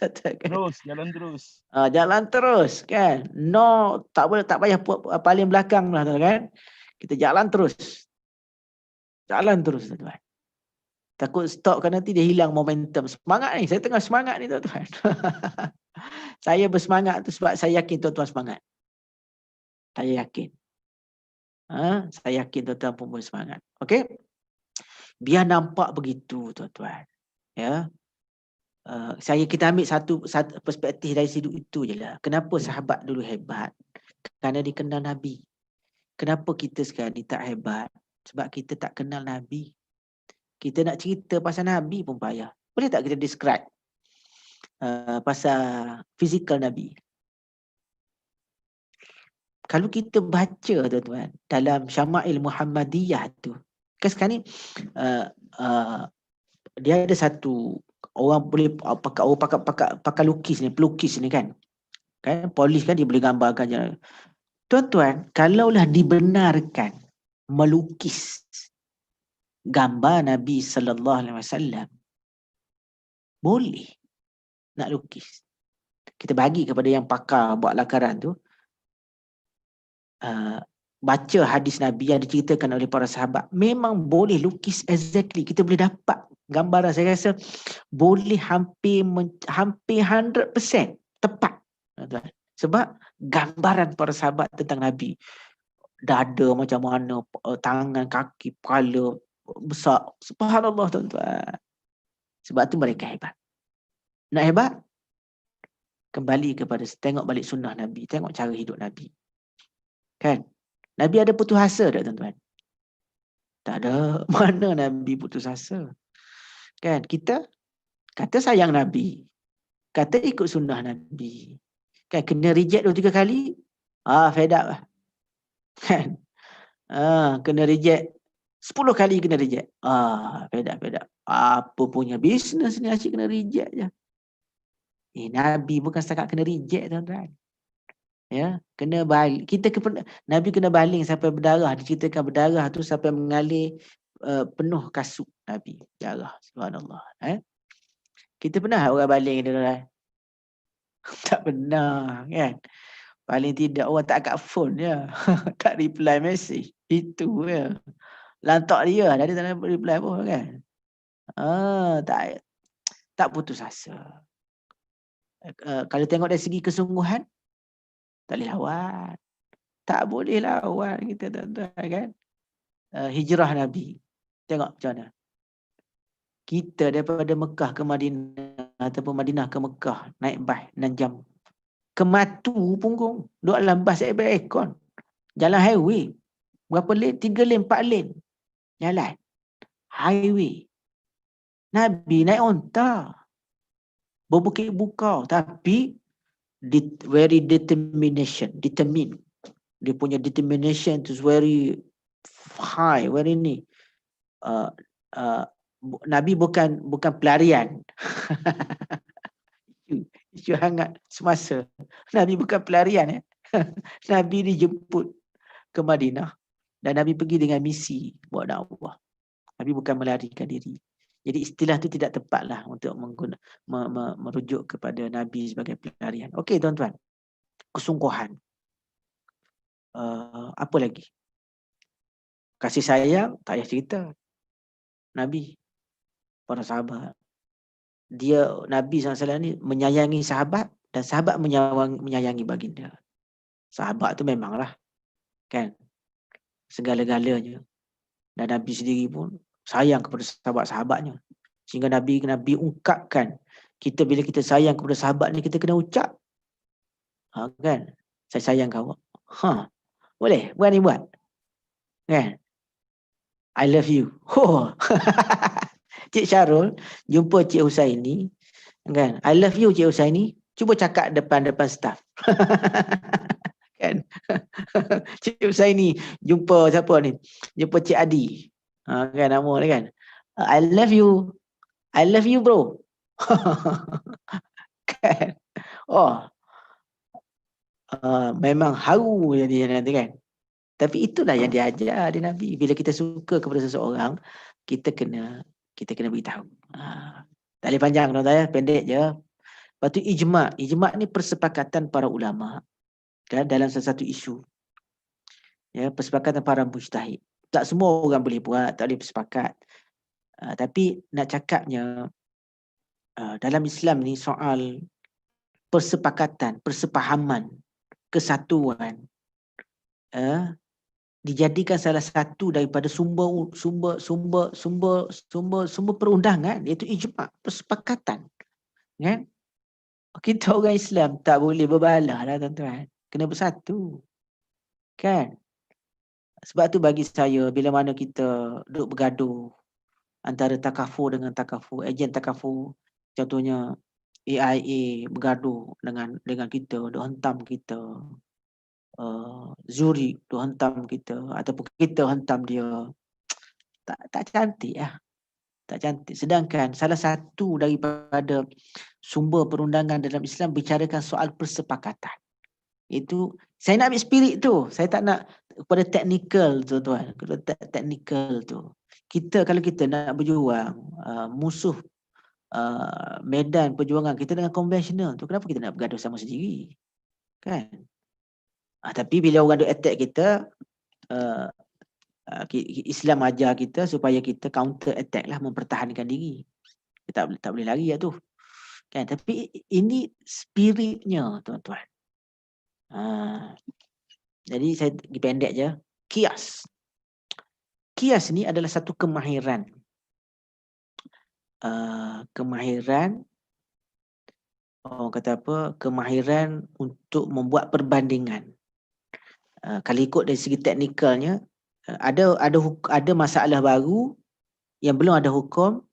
Terus, jalan terus. Jalan terus kan. No, tak payah paling belakang lah, kan. Kita jalan terus. Jalan terus, tuan-tuan. Takut stop kan nanti dia hilang momentum. Semangat ni, saya tengah semangat ni, tuan-tuan. Saya bersemangat tu sebab saya yakin tuan-tuan semangat. Saya yakin. Saya yakin tuan-tuan pun bersemangat. Okey? Biar nampak begitu, tuan-tuan. Ya. Kita ambil satu perspektif dari situ itu je lah. Kenapa sahabat dulu hebat? Kerana dikenal Nabi. Kenapa kita sekarang ni tak hebat? Sebab kita tak kenal Nabi. Kita nak cerita pasal Nabi pun payah. Boleh tak kita describe pasal fizikal Nabi? Kalau kita baca, tuan-tuan, dalam Syama'il Muhammadiyah tu, kan sekarang ni dia ada satu orang boleh pakai lukis ni, pelukis ni kan. Kan polis kan dia boleh gambarkan je. Tuan-tuan, kalaulah dibenarkan melukis gambar Nabi sallallahu alaihi wasallam, boleh nak lukis. Kita bagi kepada yang pakar buat lakaran tu, baca hadis Nabi yang diceritakan oleh para sahabat, memang boleh lukis exactly. Kita boleh dapat gambaran. Saya rasa boleh hampir 100% tepat. Sebab gambaran para sahabat tentang Nabi, dada macam mana, tangan, kaki, kepala besar. Subhanallah, tuan-tuan. Sebab tu mereka hebat. Nak hebat? Kembali kepada tengok balik sunnah Nabi, tengok cara hidup Nabi. Kan? Nabi ada putus asa tak, tuan-tuan? Tak ada. Mana Nabi putus asa? Kan? Kita kata sayang Nabi, kata ikut sunnah Nabi. Kan? Kena reject 2-3 kali, fed up lah. Kan? Kena reject 10 kali, kena reject. Fed up. Apa punya bisnes ni asyik kena reject je. Nabi bukan setakat kena reject, tuan-tuan. Ya, kena balik. Nabi kena baling sampai berdarah. Diceritakan berdarah tu sampai mengalir penuh kasut Nabi. Darah. Subhanallah. Kita pernah orang baling dia orang? Tak pernah kan. Paling tidak orang tak angkat phone je. Tak reply message. Itu je. Lantak dia. Dia tak nak reply pun kan. Tak putus asa. Kalau tengok dari segi kesungguhan, tak boleh lawan. Tak boleh lawan kita tuan-tuan kan. Hijrah Nabi. Tengok macam mana. Kita daripada Mekah ke Madinah ataupun Madinah ke Mekah naik bas 6 jam. Kematu punggung. Duduk dalam bas aircon. Jalan highway. Berapa lane? 3 lane, 4 lane. Jalan. Highway. Nabi naik onta. Berbukit bukau. Tapi very determined. Dia punya determination is very high. Very ni. Nabi bukan pelarian. Isu hangat semasa. Nabi bukan pelarian. Nabi dijemput ke Madinah. Dan Nabi pergi dengan misi buat dakwah. Nabi bukan melarikan diri. Jadi istilah itu tidak tepatlah untuk merujuk kepada Nabi sebagai pelarian. Okey tuan-tuan. Kesungguhan. Apa lagi? Kasih sayang, tak payah cerita. Nabi, para sahabat. Nabi SAW ni menyayangi sahabat dan sahabat menyayangi baginda. Sahabat tu memanglah kan segala-galanya. Dan Nabi sendiri pun sayang kepada sahabat-sahabatnya. Sehingga Nabi ungkapkan, bila kita sayang kepada sahabat ni, kita kena ucap. Kan? Saya sayang kau. Boleh? Berani buat? Kan? I love you. Cik Syarul jumpa Cik Husaini. Kan? I love you Cik Husaini. Cuba cakap depan staff. Kan? Cik Husaini jumpa siapa ni? Jumpa Cik Adi. Kan nama dia kan? I love you. I love you bro. Kan? Memang haru jadi nanti kan. Tapi itulah yang diajar di Nabi. Bila kita suka kepada seseorang, kita kena beritahu. Tak boleh panjang tuan-tuan ya, pendek je. Lepas tu ijma'. Ijma' ni persepakatan para ulama dalam satu isu. Ya, persepakatan para mujtahid. Tak semua orang boleh buat, tak boleh bersepakat. Tapi nak cakapnya dalam Islam ni soal persepakatan, persepahaman, kesatuan dijadikan salah satu daripada sumber perundangan, iaitu ijma', persepakatan. Kan? Kita orang Islam tak boleh berbalah lah tuan-tuan. Kena bersatu. Kan? Sebab tu bagi saya, bila mana kita duduk bergaduh antara takafur dengan takafur, ejen takafur, contohnya AIA bergaduh dengan kita, duk hentam kita, Zurich duk hentam kita, ataupun kita hentam dia, tak cantik lah. Tak cantik. Sedangkan salah satu daripada sumber perundangan dalam Islam bicarakan soal persepakatan. Itu saya nak ambil spirit tu. Saya tak nak kepada teknikal tu tuan. Teknikal tu. Kalau kita nak berjuang musuh medan perjuangan kita dengan konvensional tu, kenapa kita nak bergaduh sama sendiri? Kan? Tapi bila orang duk attack kita, Islam ajar kita supaya kita counter attack lah, mempertahankan diri. Kita tak boleh lari lah tu. Kan? Tapi ini spiritnya tuan-tuan. Jadi saya pergi pendek je. Qiyas. Qiyas ni adalah satu kemahiran. Orang kata apa? Kemahiran untuk membuat perbandingan. Kalau ikut dari segi teknikalnya, ada masalah baru yang belum ada hukum,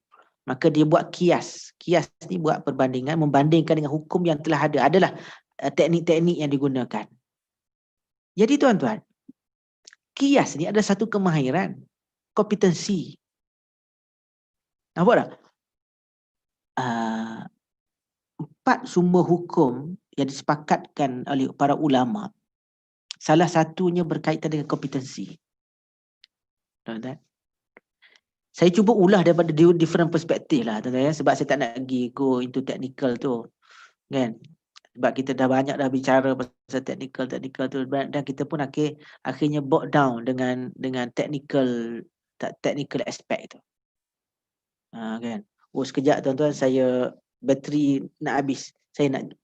maka dia buat qiyas. Qiyas ni buat perbandingan, membandingkan dengan hukum yang telah ada. Adalah teknik-teknik yang digunakan. Jadi tuan-tuan, qiyas ni adalah satu kemahiran, kompetensi. Nampak tak? 4 sumber hukum yang disepakatkan oleh para ulama, salah satunya berkaitan dengan kompetensi. Tuan-tuan, Saya cuba ulas daripada different perspektif lah tuan-tuan ya, sebab saya tak nak pergi go into technical tu kan. Sebab kita dah banyak dah bicara pasal technical tu, dan kita pun akhirnya bogged down dengan technical aspect tu. Kan. Oh sekejap tuan-tuan, saya bateri nak habis. Saya nak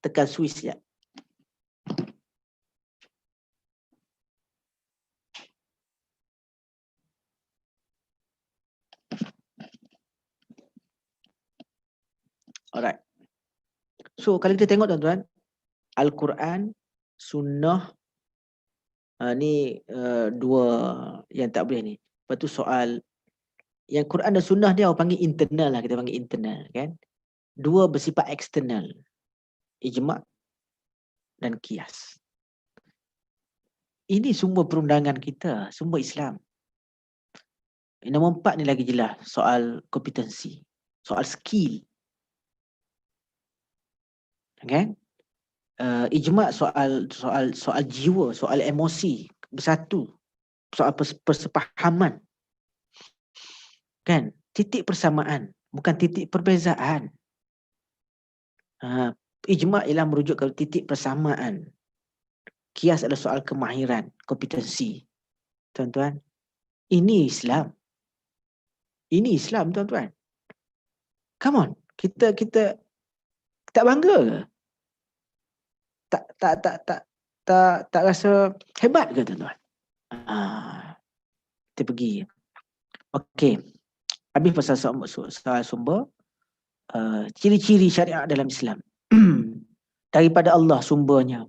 tekan switch sekejap. Alright. So kalau kita tengok tuan-tuan, Al-Quran, Sunnah, ni dua yang tak boleh ni. Lepas tu soal yang Quran dan Sunnah dia orang panggil internal lah, kita panggil internal kan. Dua bersifat eksternal, ijma' dan qiyas. Ini sumber perundangan kita, sumber Islam. Nombor 4 ni lagi jelas, soal kompetensi, soal skill. Kan? Ijma' soal jiwa, soal emosi, bersatu, soal persepahaman. Kan? Titik persamaan, bukan titik perbezaan. Ijma' ialah merujuk ke titik persamaan. Qiyas adalah soal kemahiran, kompetensi. Tuan-tuan, ini Islam. Ini Islam, tuan-tuan. Come on, kita tak bangga ke? Tak rasa hebat ke, tuan-tuan? Kita pergi. Okey. Habis pasal soal sumber. Ciri-ciri syariat dalam Islam. Daripada Allah sumbernya.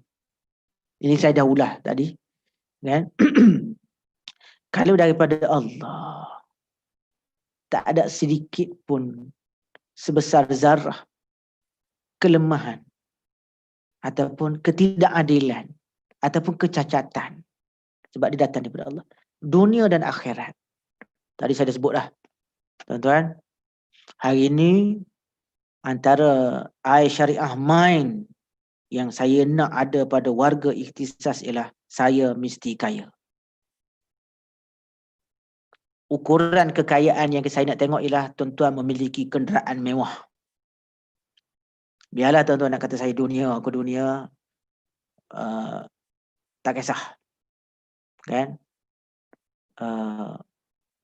Ini saya dah ulas tadi. Kan? Kalau daripada Allah, tak ada sedikit pun sebesar zarah kelemahan ataupun ketidakadilan ataupun kecacatan, sebab dia datang daripada Allah, dunia dan akhirat. Tadi saya dah sebut dah, tuan-tuan, hari ini antara syariah mind yang saya nak ada pada warga ikhtisas ialah saya mesti kaya. Ukuran kekayaan yang saya nak tengok ialah tuan-tuan memiliki kenderaan mewah. Biarlah tuan-tuan nak kata saya dunia, aku dunia, tak kisah. Kan?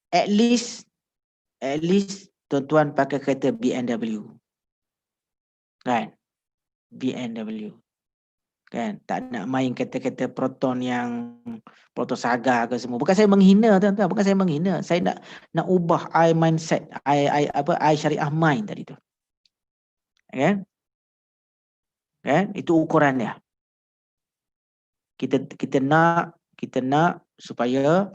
At least tuan-tuan pakai kereta BMW. Kan? BMW. Kan? Tak nak main kereta-kereta Proton yang Proton Saga ke semua. Bukan saya menghina, tuan-tuan, bukan saya menghina. Saya nak ubah mindset, syariah mind tadi tu. Kan? Kan? Itu ukuran dia. Kita nak supaya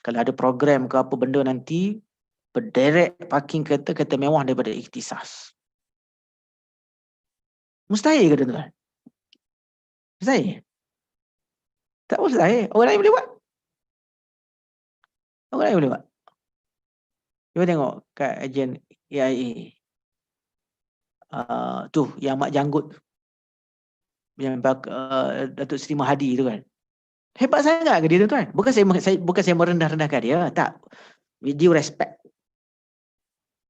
kalau ada program ke apa benda nanti, berderet parking kereta mewah daripada ikhtisas. Mustahil ke, tuan-tuan? Mustahil? Tak mustahil. Orang lain boleh buat. Orang lain boleh buat. Cuba tengok kat ejen AIA. Tu yang mak janggut, yang Datuk Seri Mahathir tu kan. Hebat sangat ke dia, tuan-tuan? Bukan saya merendah-rendahkan dia, tak. With due respect.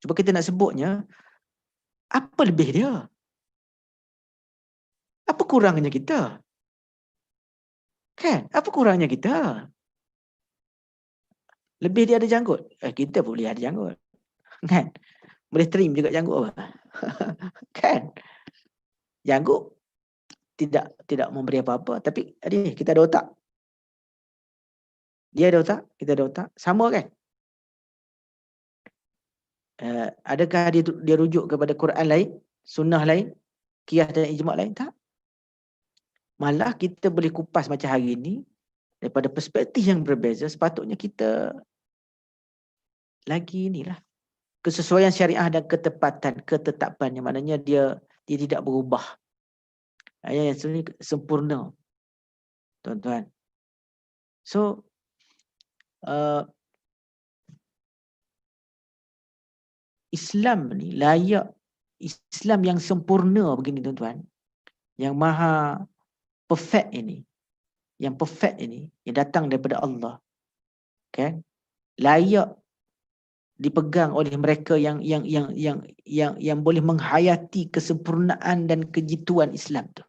Cuba kita nak sebutnya, apa lebih dia? Apa kurangnya kita? Kan? Apa kurangnya kita? Lebih dia ada janggut. Kita pun boleh ada janggut. Kan? Boleh trim juga janggut apa? Kan? Janggut tidak memberi apa-apa, tapi kita ada otak. Dia ada otak, kita ada otak. Sama kan? Adakah dia rujuk kepada Quran lain, sunnah lain, qiyas dan ijma' lain? Tak. Malah kita boleh kupas macam hari ini, daripada perspektif yang berbeza, sepatutnya kita lagi inilah. Kesesuaian syariah dan ketetapannya, maknanya dia tidak berubah. Yang sempurna. Tuan-tuan. So, Islam ni layak, Islam yang sempurna begini, tuan-tuan, yang maha perfect ini, yang datang daripada Allah, kan, layak dipegang oleh mereka yang boleh menghayati kesempurnaan dan kejituan Islam tu.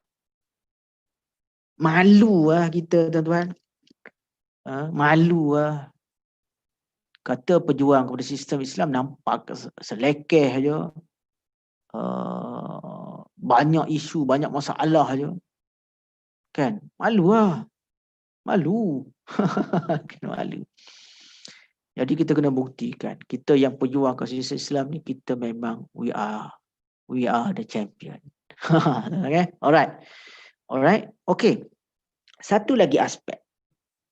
Malu lah kita, tuan-tuan. Malu lah. Kata pejuang kepada sistem Islam nampak selekeh je. Banyak isu, banyak masalah je. Kan? Malu lah. Malu. Kan malu. Jadi kita kena buktikan. Kita yang pejuang ke sistem Islam ni, kita memang we are the champion. Okay? Alright. Okay. Satu lagi aspek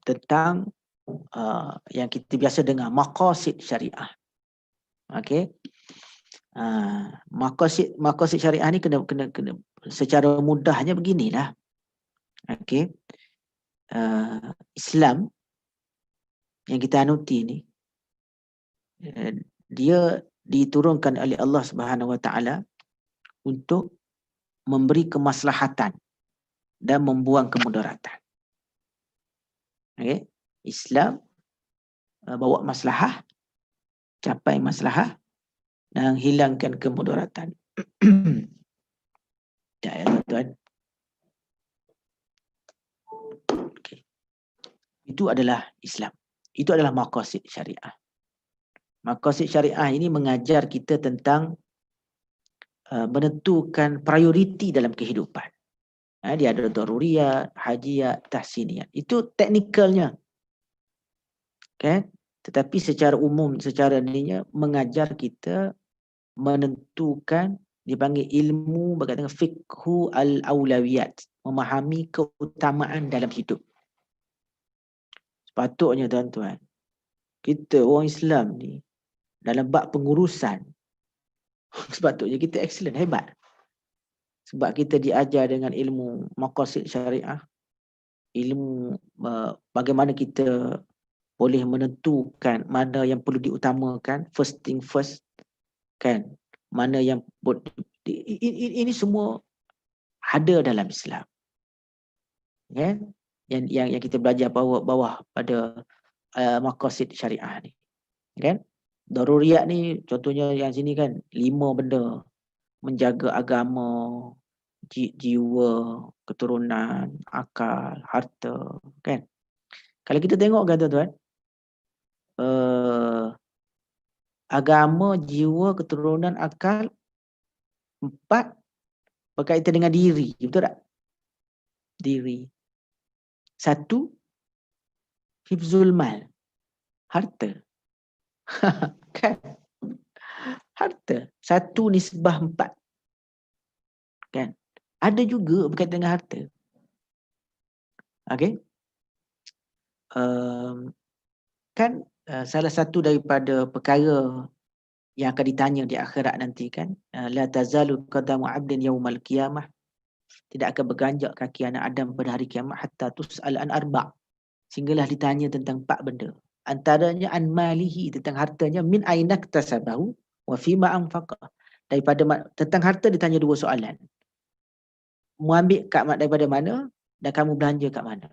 tentang yang kita biasa dengar, maqasid syariah. Okay. Maqasid syariah ni kena secara mudahnya beginilah. Okay. Islam yang kita anuti ni, dia diturunkan oleh Allah Subhanahu Wa Taala untuk memberi kemaslahatan dan membuang kemudaratan. Okay. Islam bawa maslahah, capai maslahah dan hilangkan kemudaratan. Ya, tuan. Okay. Itu adalah Islam. Itu adalah maqasid syariah. Maqasid syariah ini mengajar kita tentang menentukan prioriti dalam kehidupan. Dia ada daruriyat, hajiyat, tahsiniyat. Itu teknikalnya. Okay? Tetapi secara umum, secara ininya mengajar kita menentukan, dipanggil ilmu berkaitan dengan fiqhu al-awlawiyat, memahami keutamaan dalam hidup. Sepatutnya tuan-tuan, kita orang Islam ni dalam bab pengurusan sepatutnya kita excellent, hebat. Sebab kita diajar dengan ilmu maqasid syariah, ilmu bagaimana kita boleh menentukan mana yang perlu diutamakan, first thing first, kan? Mana yang ini semua ada dalam Islam. Kan? Yang kita belajar bawah pada maqasid syariah ni. Kan? Daruriyat ni contohnya yang sini kan 5 benda: menjaga agama, jiwa, keturunan, akal, harta, kan? Kalau kita tengok kan tuan-tuan, agama, jiwa, keturunan, akal, 4 berkaitan dengan diri, betul tak? Diri. 1, hifzul mal, harta. Kan? Harta. 1 nisbah 4. Kan? Ada juga berkaitan dengan harta. Okey. Kan salah satu daripada perkara yang akan ditanya di akhirat nanti kan, la tazalu qadamu 'abdin yaumal qiyamah, tidak akan berganjak kaki anak Adam pada hari kiamat hatta tus'al an arba', sehinggalah ditanya tentang 4 benda. Antaranya an malihi, tentang hartanya, min aina iktasabahu wa fima anfaqa. Tentang harta ditanya 2 soalan. Mu ambil daripada mana dan kamu belanja kat mana.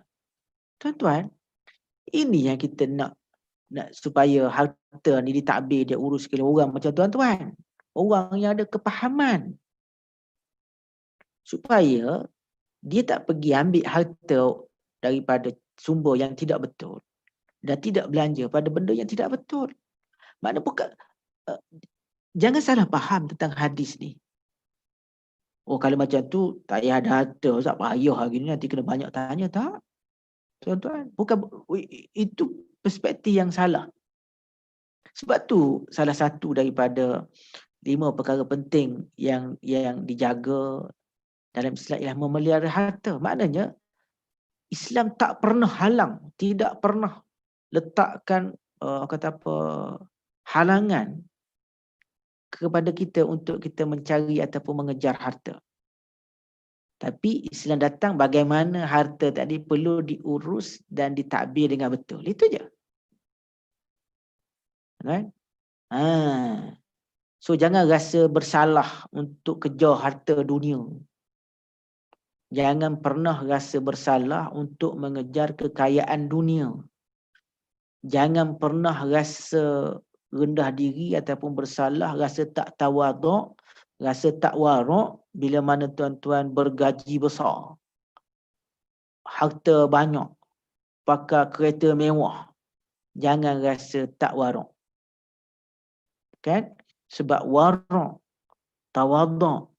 Tuan-tuan, ini yang kita nak supaya harta ni ditakbir, dia urus sekalian orang macam tuan-tuan. Orang yang ada kepahaman. Supaya dia tak pergi ambil harta daripada sumber yang tidak betul dan tidak belanja pada benda yang tidak betul. Maknanya bukan, jangan salah faham tentang hadis ni. Oh, kalau macam tu tak payah ada harta, tak payah hari ni nanti kena banyak tanya, tak? Tuan-tuan, bukan itu perspektif yang salah. Sebab tu salah satu daripada 5 perkara penting yang dijaga dalam Islam ialah memelihara harta. Maknanya Islam tak pernah halang, tidak pernah letakkan halangan kepada kita untuk kita mencari ataupun mengejar harta. Tapi Islam datang bagaimana harta tadi perlu diurus dan ditadbir dengan betul. Itu je. Kan? So jangan rasa bersalah untuk kejar harta dunia. Jangan pernah rasa bersalah untuk mengejar kekayaan dunia. Jangan pernah rasa rendah diri ataupun bersalah, rasa tak tawaduk, rasa tak warak bila mana tuan-tuan bergaji besar, harta banyak, pakai kereta mewah. Jangan rasa tak warak. Kan? Sebab warak, tawaduk,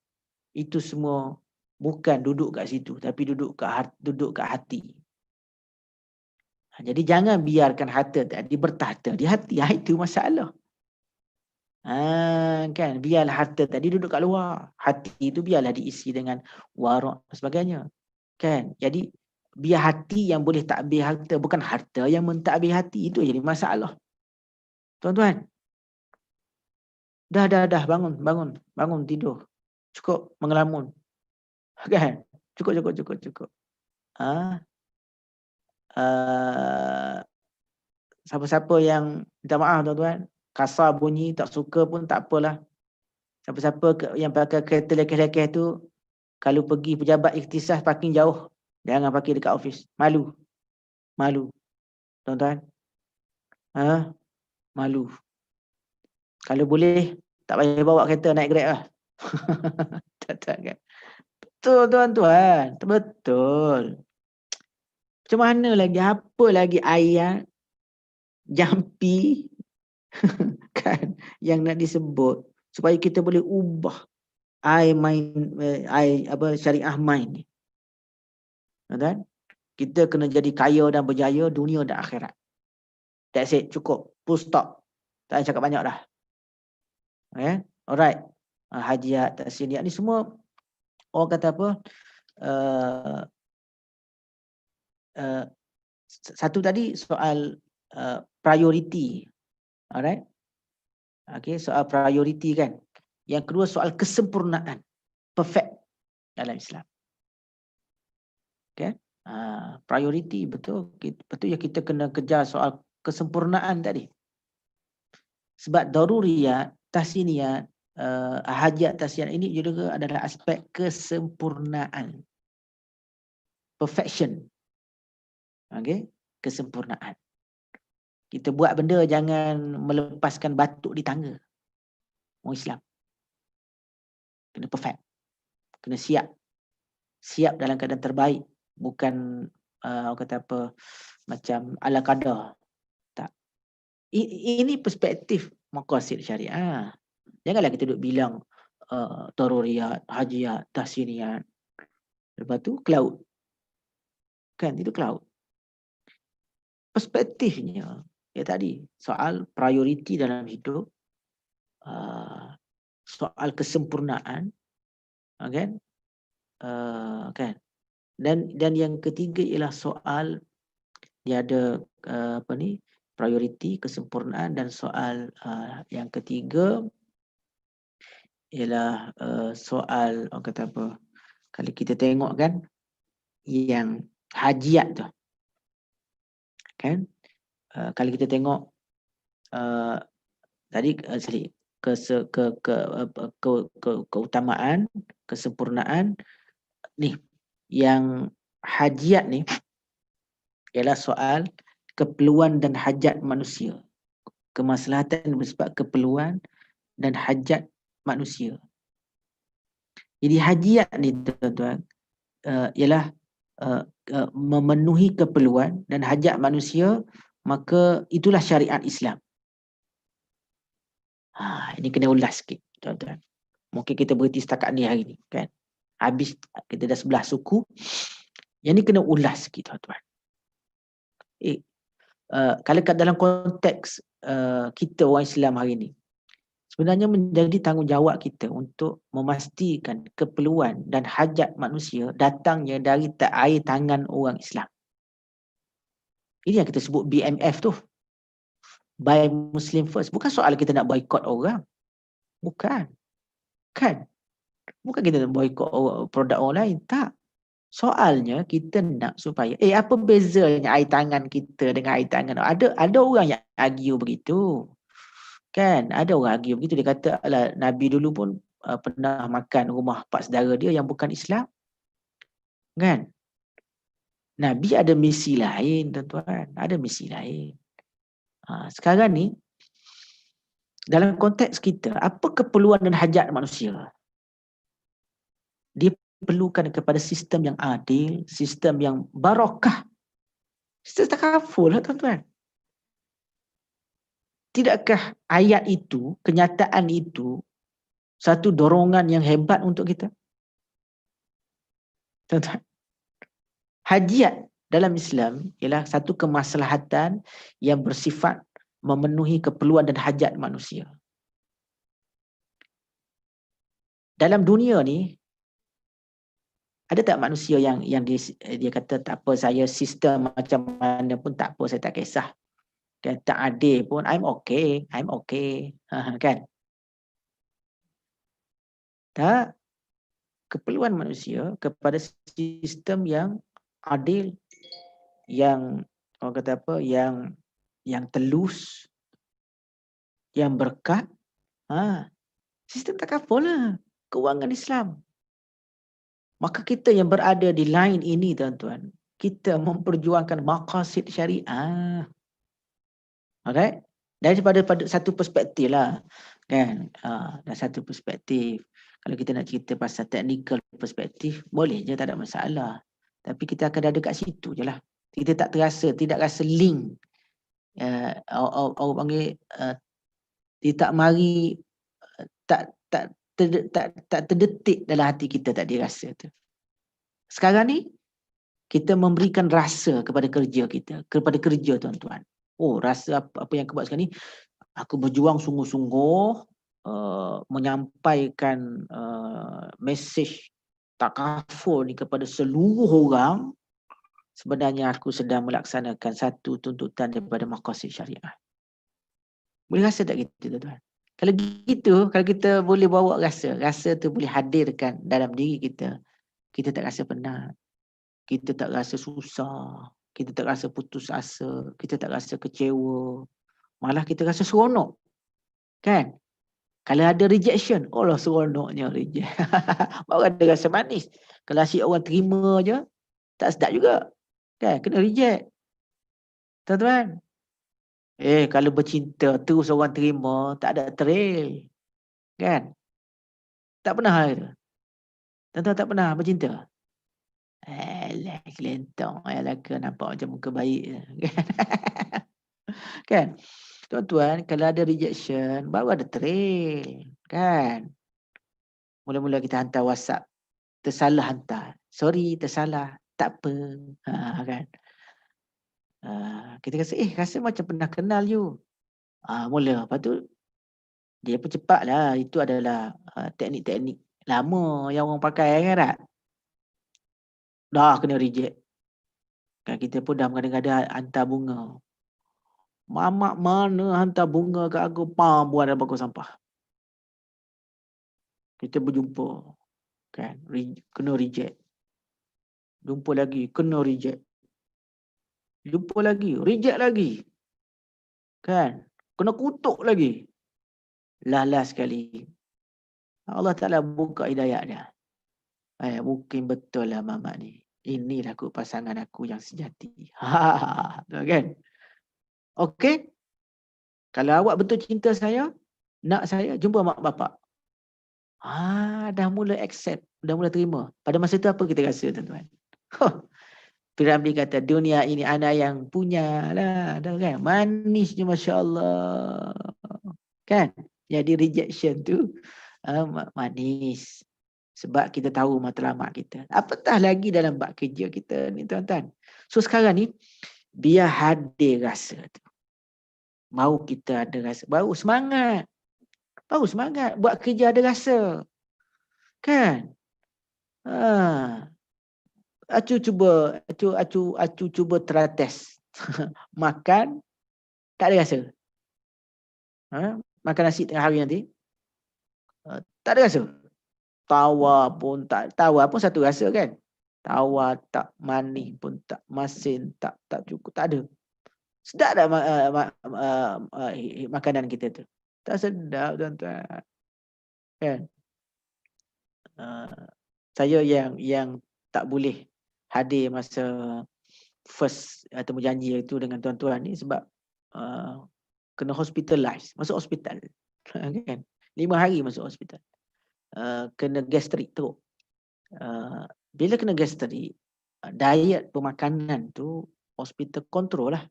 itu semua bukan duduk kat situ, tapi duduk kat hati. Jadi jangan biarkan harta tadi bertahta di hati. Itu masalah. Kan? Biarlah harta tadi duduk kat luar. Hati itu biarlah diisi dengan warak dan sebagainya. Kan? Jadi biar hati yang boleh takbir harta, bukan harta yang mentadbir hati. Itu jadi masalah. Tuan-tuan. Dah, bangun tidur. Cukup mengelamun. Kan? Cukup. Siapa-siapa yang minta maaf tuan-tuan, kasar bunyi, tak suka pun tak apalah. Siapa-siapa yang pakai kereta lekeh-lekeh tu, kalau pergi pejabat ikhtisas parking jauh, jangan parking dekat office. Malu. Tuan-tuan. Malu. Kalau boleh, tak payah bawa kereta, naik Grab lah. Tak kan? Betul tuan-tuan. Betul. Macam mana lagi? Apa lagi ayat jampi kan yang nak disebut supaya kita boleh ubah syariah main ni. Kan? Kita kena jadi kaya dan berjaya dunia dan akhirat. That's it, cukup. Full stop. Tak payah cakap banyak dah. Okay? Alright. Hajiat, taksiniat ni semua orang kata apa? Satu tadi soal priority. Alright? Okay, soal priority kan. Yang kedua soal kesempurnaan. Perfect dalam Islam. Okay? Priority, betul ya, kita kena kejar soal kesempurnaan tadi. Sebab daruriyat, tahsiniyat, hajat tahsiniyat ini juga adalah aspek kesempurnaan. Perfection. Okay? Kesempurnaan. Kita buat benda jangan melepaskan batuk di tangga. Orang Islam. Kena perfect. Kena siap. Siap dalam keadaan terbaik. Bukan orang kata apa, macam ala kadar. Tak. Ini perspektif maqasid syariah. Janganlah kita duduk bilang daruriyat, hajiyat, tahsiniyat. Lepas tu cloud. Kan itu cloud. Perspektifnya ya tadi soal priority dalam hidup, soal kesempurnaan, kan? Kan? Dan yang ketiga ialah soal dia ada priority, kesempurnaan, dan soal yang ketiga ialah soal orang kata apa, kalau kita tengok kan yang hajiat tu kan, kalau kita tengok tadi keutamaan, kesempurnaan ni, yang hajiat ni ialah soal keperluan dan hajat manusia, kemaslahatan bersebab keperluan dan hajat manusia. Jadi hajiat ni tuan-tuan ialah memenuhi keperluan dan hajat manusia, maka itulah syariat Islam. Ini kena ulas sikit tuan-tuan. Mungkin kita berhenti setakat ni hari ni kan. Habis kita dah 11 suku. Yang ni kena ulas sikit tuan-tuan. Kalau kat dalam konteks kita orang Islam hari ni, sebenarnya menjadi tanggungjawab kita untuk memastikan keperluan dan hajat manusia datangnya dari air tangan orang Islam. Ini yang kita sebut BMF tu. Buy Muslim first. Bukan soal kita nak boycott orang. Bukan. Kan? Bukan kita nak boycott produk orang lain. Tak. Soalnya kita nak supaya apa bezanya air tangan kita dengan air tangan ada orang yang argue begitu. Kan? Ada orang argue begitu. Dia kata Nabi dulu pun pernah makan rumah pak saudara dia yang bukan Islam. Kan? Nabi ada misi lain tuan-tuan. Ada misi lain. Sekarang ni dalam konteks kita, apa keperluan dan hajat manusia? Dia perlukan kepada sistem yang adil, sistem yang barakah. Sistem takaful lah tuan-tuan. Tidakkah ayat itu, kenyataan itu, satu dorongan yang hebat untuk kita? Tuan-tuan, hajiat dalam Islam ialah satu kemaslahatan yang bersifat memenuhi keperluan dan hajat manusia. Dalam dunia ni, ada tak manusia yang dia kata tak apa, saya sistem macam mana pun tak apa, saya tak kisah. Dan tak adil pun, I'm okay. Kan? Tak. Keperluan manusia kepada sistem yang adil, yang orang kata apa, yang telus, yang berkat. Sistem takaful lah, kewangan Islam. Maka kita yang berada di line ini tuan-tuan, kita memperjuangkan maqasid syariah. Alright? Daripada satu perspektif lah, kan? Dan satu perspektif. Kalau kita nak cerita pasal technical perspektif, boleh je, tak ada masalah. Tapi kita akan ada kat situ je lah. Kita tidak rasa link. Orang panggil, dia tak mari, tak terdetik dalam hati kita, tak dirasa tu. Sekarang ni, kita memberikan rasa kepada kerja kita, kepada kerja tuan-tuan. Oh, rasa apa yang aku buat sekarang ni, aku berjuang sungguh-sungguh menyampaikan mesej takaful ni kepada seluruh orang. Sebenarnya aku sedang melaksanakan satu tuntutan daripada maqasid syariah. Boleh rasa tak kita tuan-tuan? Kalau gitu, kalau kita boleh bawa rasa tu boleh hadirkan dalam diri kita, kita tak rasa penat, kita tak rasa susah, kita tak rasa putus asa, kita tak rasa kecewa, malah kita rasa seronok. Kan? Kalau ada rejection, oh lah seronoknya reject. Baru ada rasa manis. Kalau asyik orang terima je, tak sedap juga. Kan? Kena reject. Tuan-tuan. Kalau bercinta, terus orang terima, tak ada thrill. Kan? Tak pernah itu. Tuan-tuan tak pernah bercinta? Alah, kelentong. Alah, nampak macam muka baik. Kan? Tuan-tuan, kalau ada rejection, baru ada thrill. Kan? Mula-mula kita hantar WhatsApp, tersalah hantar. Sorry, tersalah. Tak apa. Kan? Kita rasa macam pernah kenal you. Mula. Lepas tu, dia pun cepat lah. Itu adalah teknik-teknik lama yang orang pakai kan tak? Dah kena reject. Kan kita pun dah kadang-kadang hantar bunga. Mamak mana hantar bunga ke aku, buat dalam bakul sampah. Kita berjumpa. Kan? Kena reject. Jumpa lagi, kena reject. Jumpa lagi, reject lagi. Kan? Kena kutuk lagi. Last sekali. Allah Ta'ala buka hidayah dia. Mungkin betul lah mamak ni. Inilah aku pasangan aku yang sejati. Kan? Okey? Kalau awak betul cinta saya, nak saya, jumpa mak bapak. Dah mula accept, dah mula terima. Pada masa itu apa kita rasa tuan-tuan? Piramli kata, dunia ini anak yang punya lah. Kan? Manisnya Masya Allah. Kan? Jadi rejection tu manis. Sebab kita tahu matlamat kita. Apatah lagi dalam bab kerja kita ni tuan-tuan. So sekarang ni, biar hadir rasa tu. Baru kita ada rasa. Baru semangat. Buat kerja ada rasa. Kan? Acu cuba terates. Makan, tak ada rasa. Makan nasi tengah hari nanti, tak ada rasa. Tawa pun satu rasa kan. Tawa tak, manis pun tak, masin tak cukup, tak ada. Sedap tak makanan kita tu? Tak sedap tuan-tuan. Kan? Saya yang tak boleh hadir masa first temu janji itu dengan tuan-tuan ni sebab kena hospitalize, masuk hospital. Kan? 5 hari masuk hospital. Kena gastrik teruk. Bila kena gastrik, diet pemakanan tu hospital kontrol lah.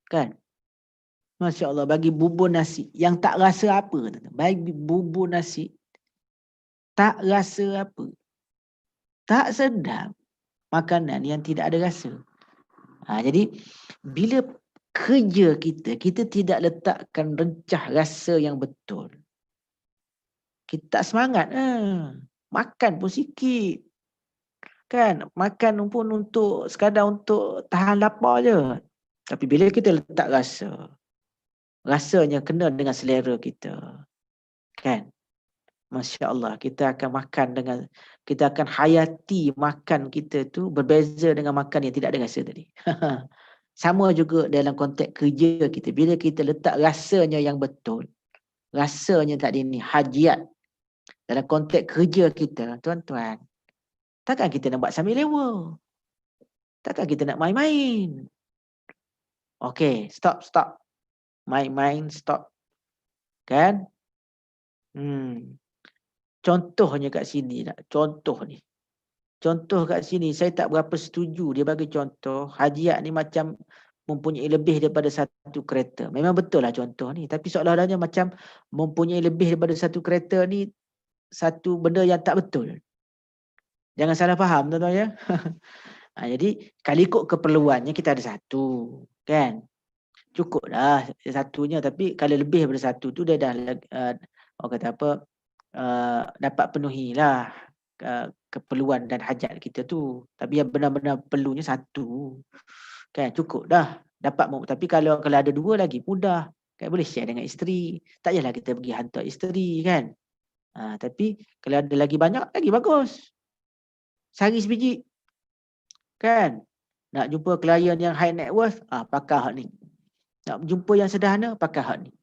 Kan? Masya Allah, bagi bubur nasi yang tak rasa apa. Bagi bubur nasi tak rasa apa. Tak sedap makanan yang tidak ada rasa. Jadi bila kerja kita tidak letakkan rencah rasa yang betul. Kita tak semangat. Makan pun sikit. Kan? Makan pun untuk sekadar untuk tahan lapar je. Tapi bila kita letak rasa, rasanya kena dengan selera kita. Kan? Masya Allah, kita akan hayati makan kita tu berbeza dengan makan yang tidak ada rasa tadi. Sama juga dalam konteks kerja kita. Bila kita letak rasanya yang betul, rasanya tadi ni hajiat dalam konteks kerja kita, tuan-tuan, takkan kita nak buat sambil lewa. Takkan kita nak main-main. Okey, stop. Main-main, stop. Kan? Contohnya kat sini nak. Contoh kat sini, saya tak berapa setuju dia bagi contoh. Hajiat ni macam mempunyai lebih daripada satu kereta. Memang betul lah contoh ni. Tapi seolah-olahnya macam mempunyai lebih daripada satu kereta ni satu benda yang tak betul. Jangan salah faham tuan-tuan ya. Jadi kalau ikut keperluannya kita ada satu. Kan? Cukuplah satunya. Tapi kalau lebih daripada satu tu dia dah orang kata apa, dapat penuhilah keperluan dan hajat kita tu. Tapi yang benar-benar perlunya satu. Kan cukup dah. Tapi kalau ada dua lagi mudah. Kan boleh share dengan isteri. Tak payahlah kita pergi hantar isteri kan. Tapi kalau ada lagi banyak lagi bagus. Sehari sebiji. Kan? Nak jumpa klien yang high net worth, pakai hak ni. Nak jumpa yang sederhana, pakai hak ni.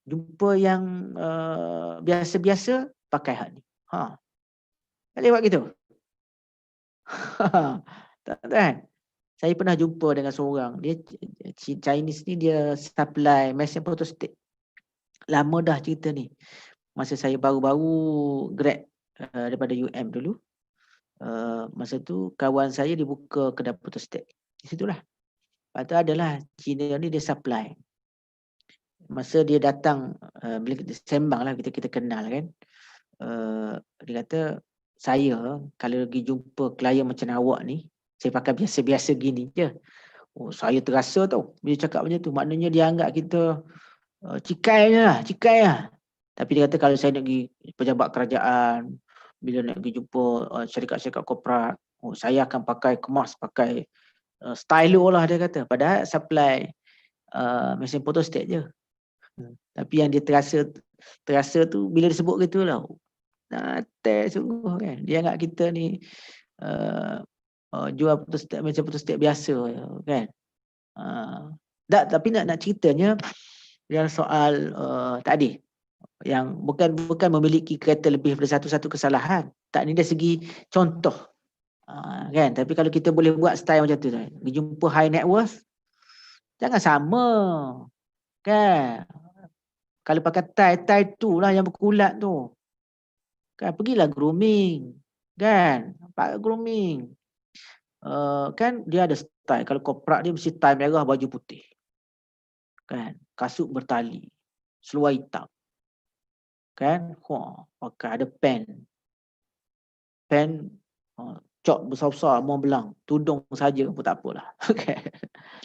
Jumpa yang biasa-biasa, pakai hak ni. Tak boleh buat gitu. Tak. Saya pernah jumpa dengan seorang. Dia Chinese ni, dia supply mesin photostat. Lama dah cerita ni. Masa saya baru-baru grad daripada UM dulu. Masa tu kawan saya dibuka kedai photostat. Di situlah. Lepas tu adalah Cina ni dia supply. Masa dia datang, bila kita sembang lah, kita kenal kan. Dia kata, saya kalau pergi jumpa klien macam awak ni, saya pakai biasa-biasa gini je. Saya terasa tau bila cakap macam tu. Maknanya dia anggap kita cikai lah. Tapi dia kata kalau saya nak pergi pejabat kerajaan, bila nak pergi jumpa syarikat-syarikat korporat, saya akan pakai kemas, pakai stylo lah dia kata. Padahal supply mesin photostat je. Tapi yang dia terasa tu bila disebut gitu lah. Natal sungguh kan. Dia anggap kita ni jual mesin photostat biasa kan. Tapi nak ceritanya yang soal tadi yang bukan memiliki kereta lebih daripada satu kesalahan. Tak, ni dari segi contoh. Kan, tapi kalau kita boleh buat style macam tu kan. Jumpa high net worth, jangan sama. Kan? Kalau pakai tie tu lah yang berkulat tu. Kan, pergilah grooming. Kan? Pakai grooming. Kan dia ada style. Kalau korporat dia mesti tie merah, baju putih. Kan? Kasut bertali. Seluar hitam. Kan? Pakai ada pen. Cok besar-besar Mont Blanc. Tudung saja pun tak apalah.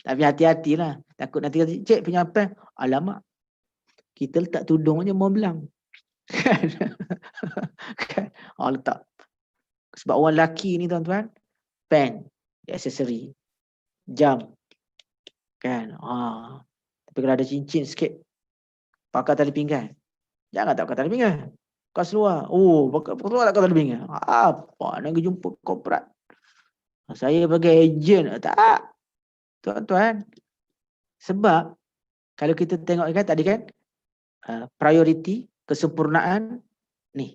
Tapi hati-hatilah. Takut nanti cik punya pen. Alamak. Kita letak tudung je Mont Blanc. Kan? Letak. Sebab orang lelaki ni tuan-tuan, pen, aksesori, jam. Kan? Tapi kalau ada cincin sikit, pakai tali pinggang. Jangan tak pakai tali pinggang. Kau seluar. Pakai seluar tak pakai tali pinggang. Apa nak pergi jumpa korporat? Saya bagi ejen. Tak. Tuan-tuan. Sebab kalau kita tengok kan tadi kan, priority, kesempurnaan, ni,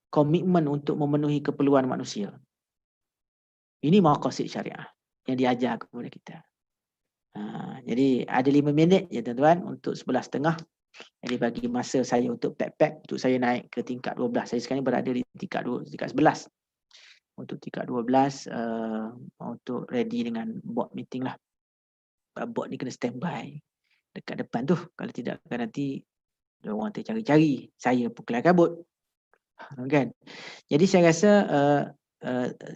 komitmen untuk memenuhi keperluan manusia. Ini maqasid syariah yang diajar kepada kita. Jadi ada 5 minit je tuan-tuan untuk 11.30. Jadi bagi masa saya untuk pack untuk saya naik ke tingkat 12. Saya sekarang berada di tingkat 11. Untuk tingkat 12 untuk ready dengan board meeting lah. Board ni kena standby dekat depan tu. Kalau tidak kan nanti orang tercari-cari. Saya pun kelar kabut. Kan? Jadi saya rasa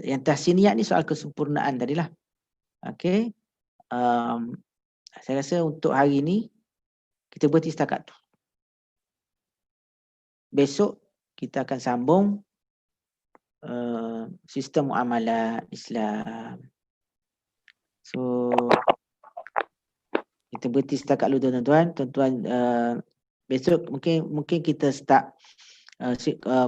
yang tahsiniat ni soal kesempurnaan tadilah. Okey. Saya rasa untuk hari ni kita berhenti setakat tu. Besok kita akan sambung sistem muamalat Islam. So kita berhenti setakat dulu tuan-tuan. Tuan-tuan besok mungkin kita start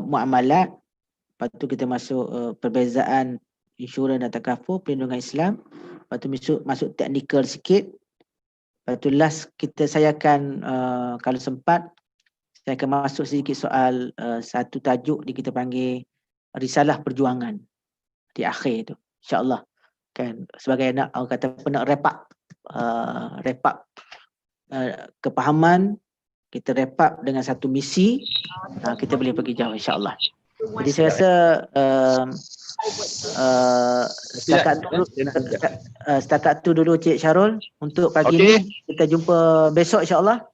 muamalat. Lepas tu kita masuk perbezaan insurans dan takaful, perlindungan Islam. Lepas tu masuk teknikal sikit. Lepas tu last saya akan kalau sempat saya akan masuk sedikit soal satu tajuk di kita panggil Risalah Perjuangan di akhir tu, insya-Allah. Kan sebagai nak orang kata nak wrap up kepahaman, kita wrap up dengan satu misi, kita boleh pergi jauh insya-Allah. Jadi saya rasa setakat tu dulu Cik Syarul untuk pagi ni. Kita jumpa besok insya-Allah.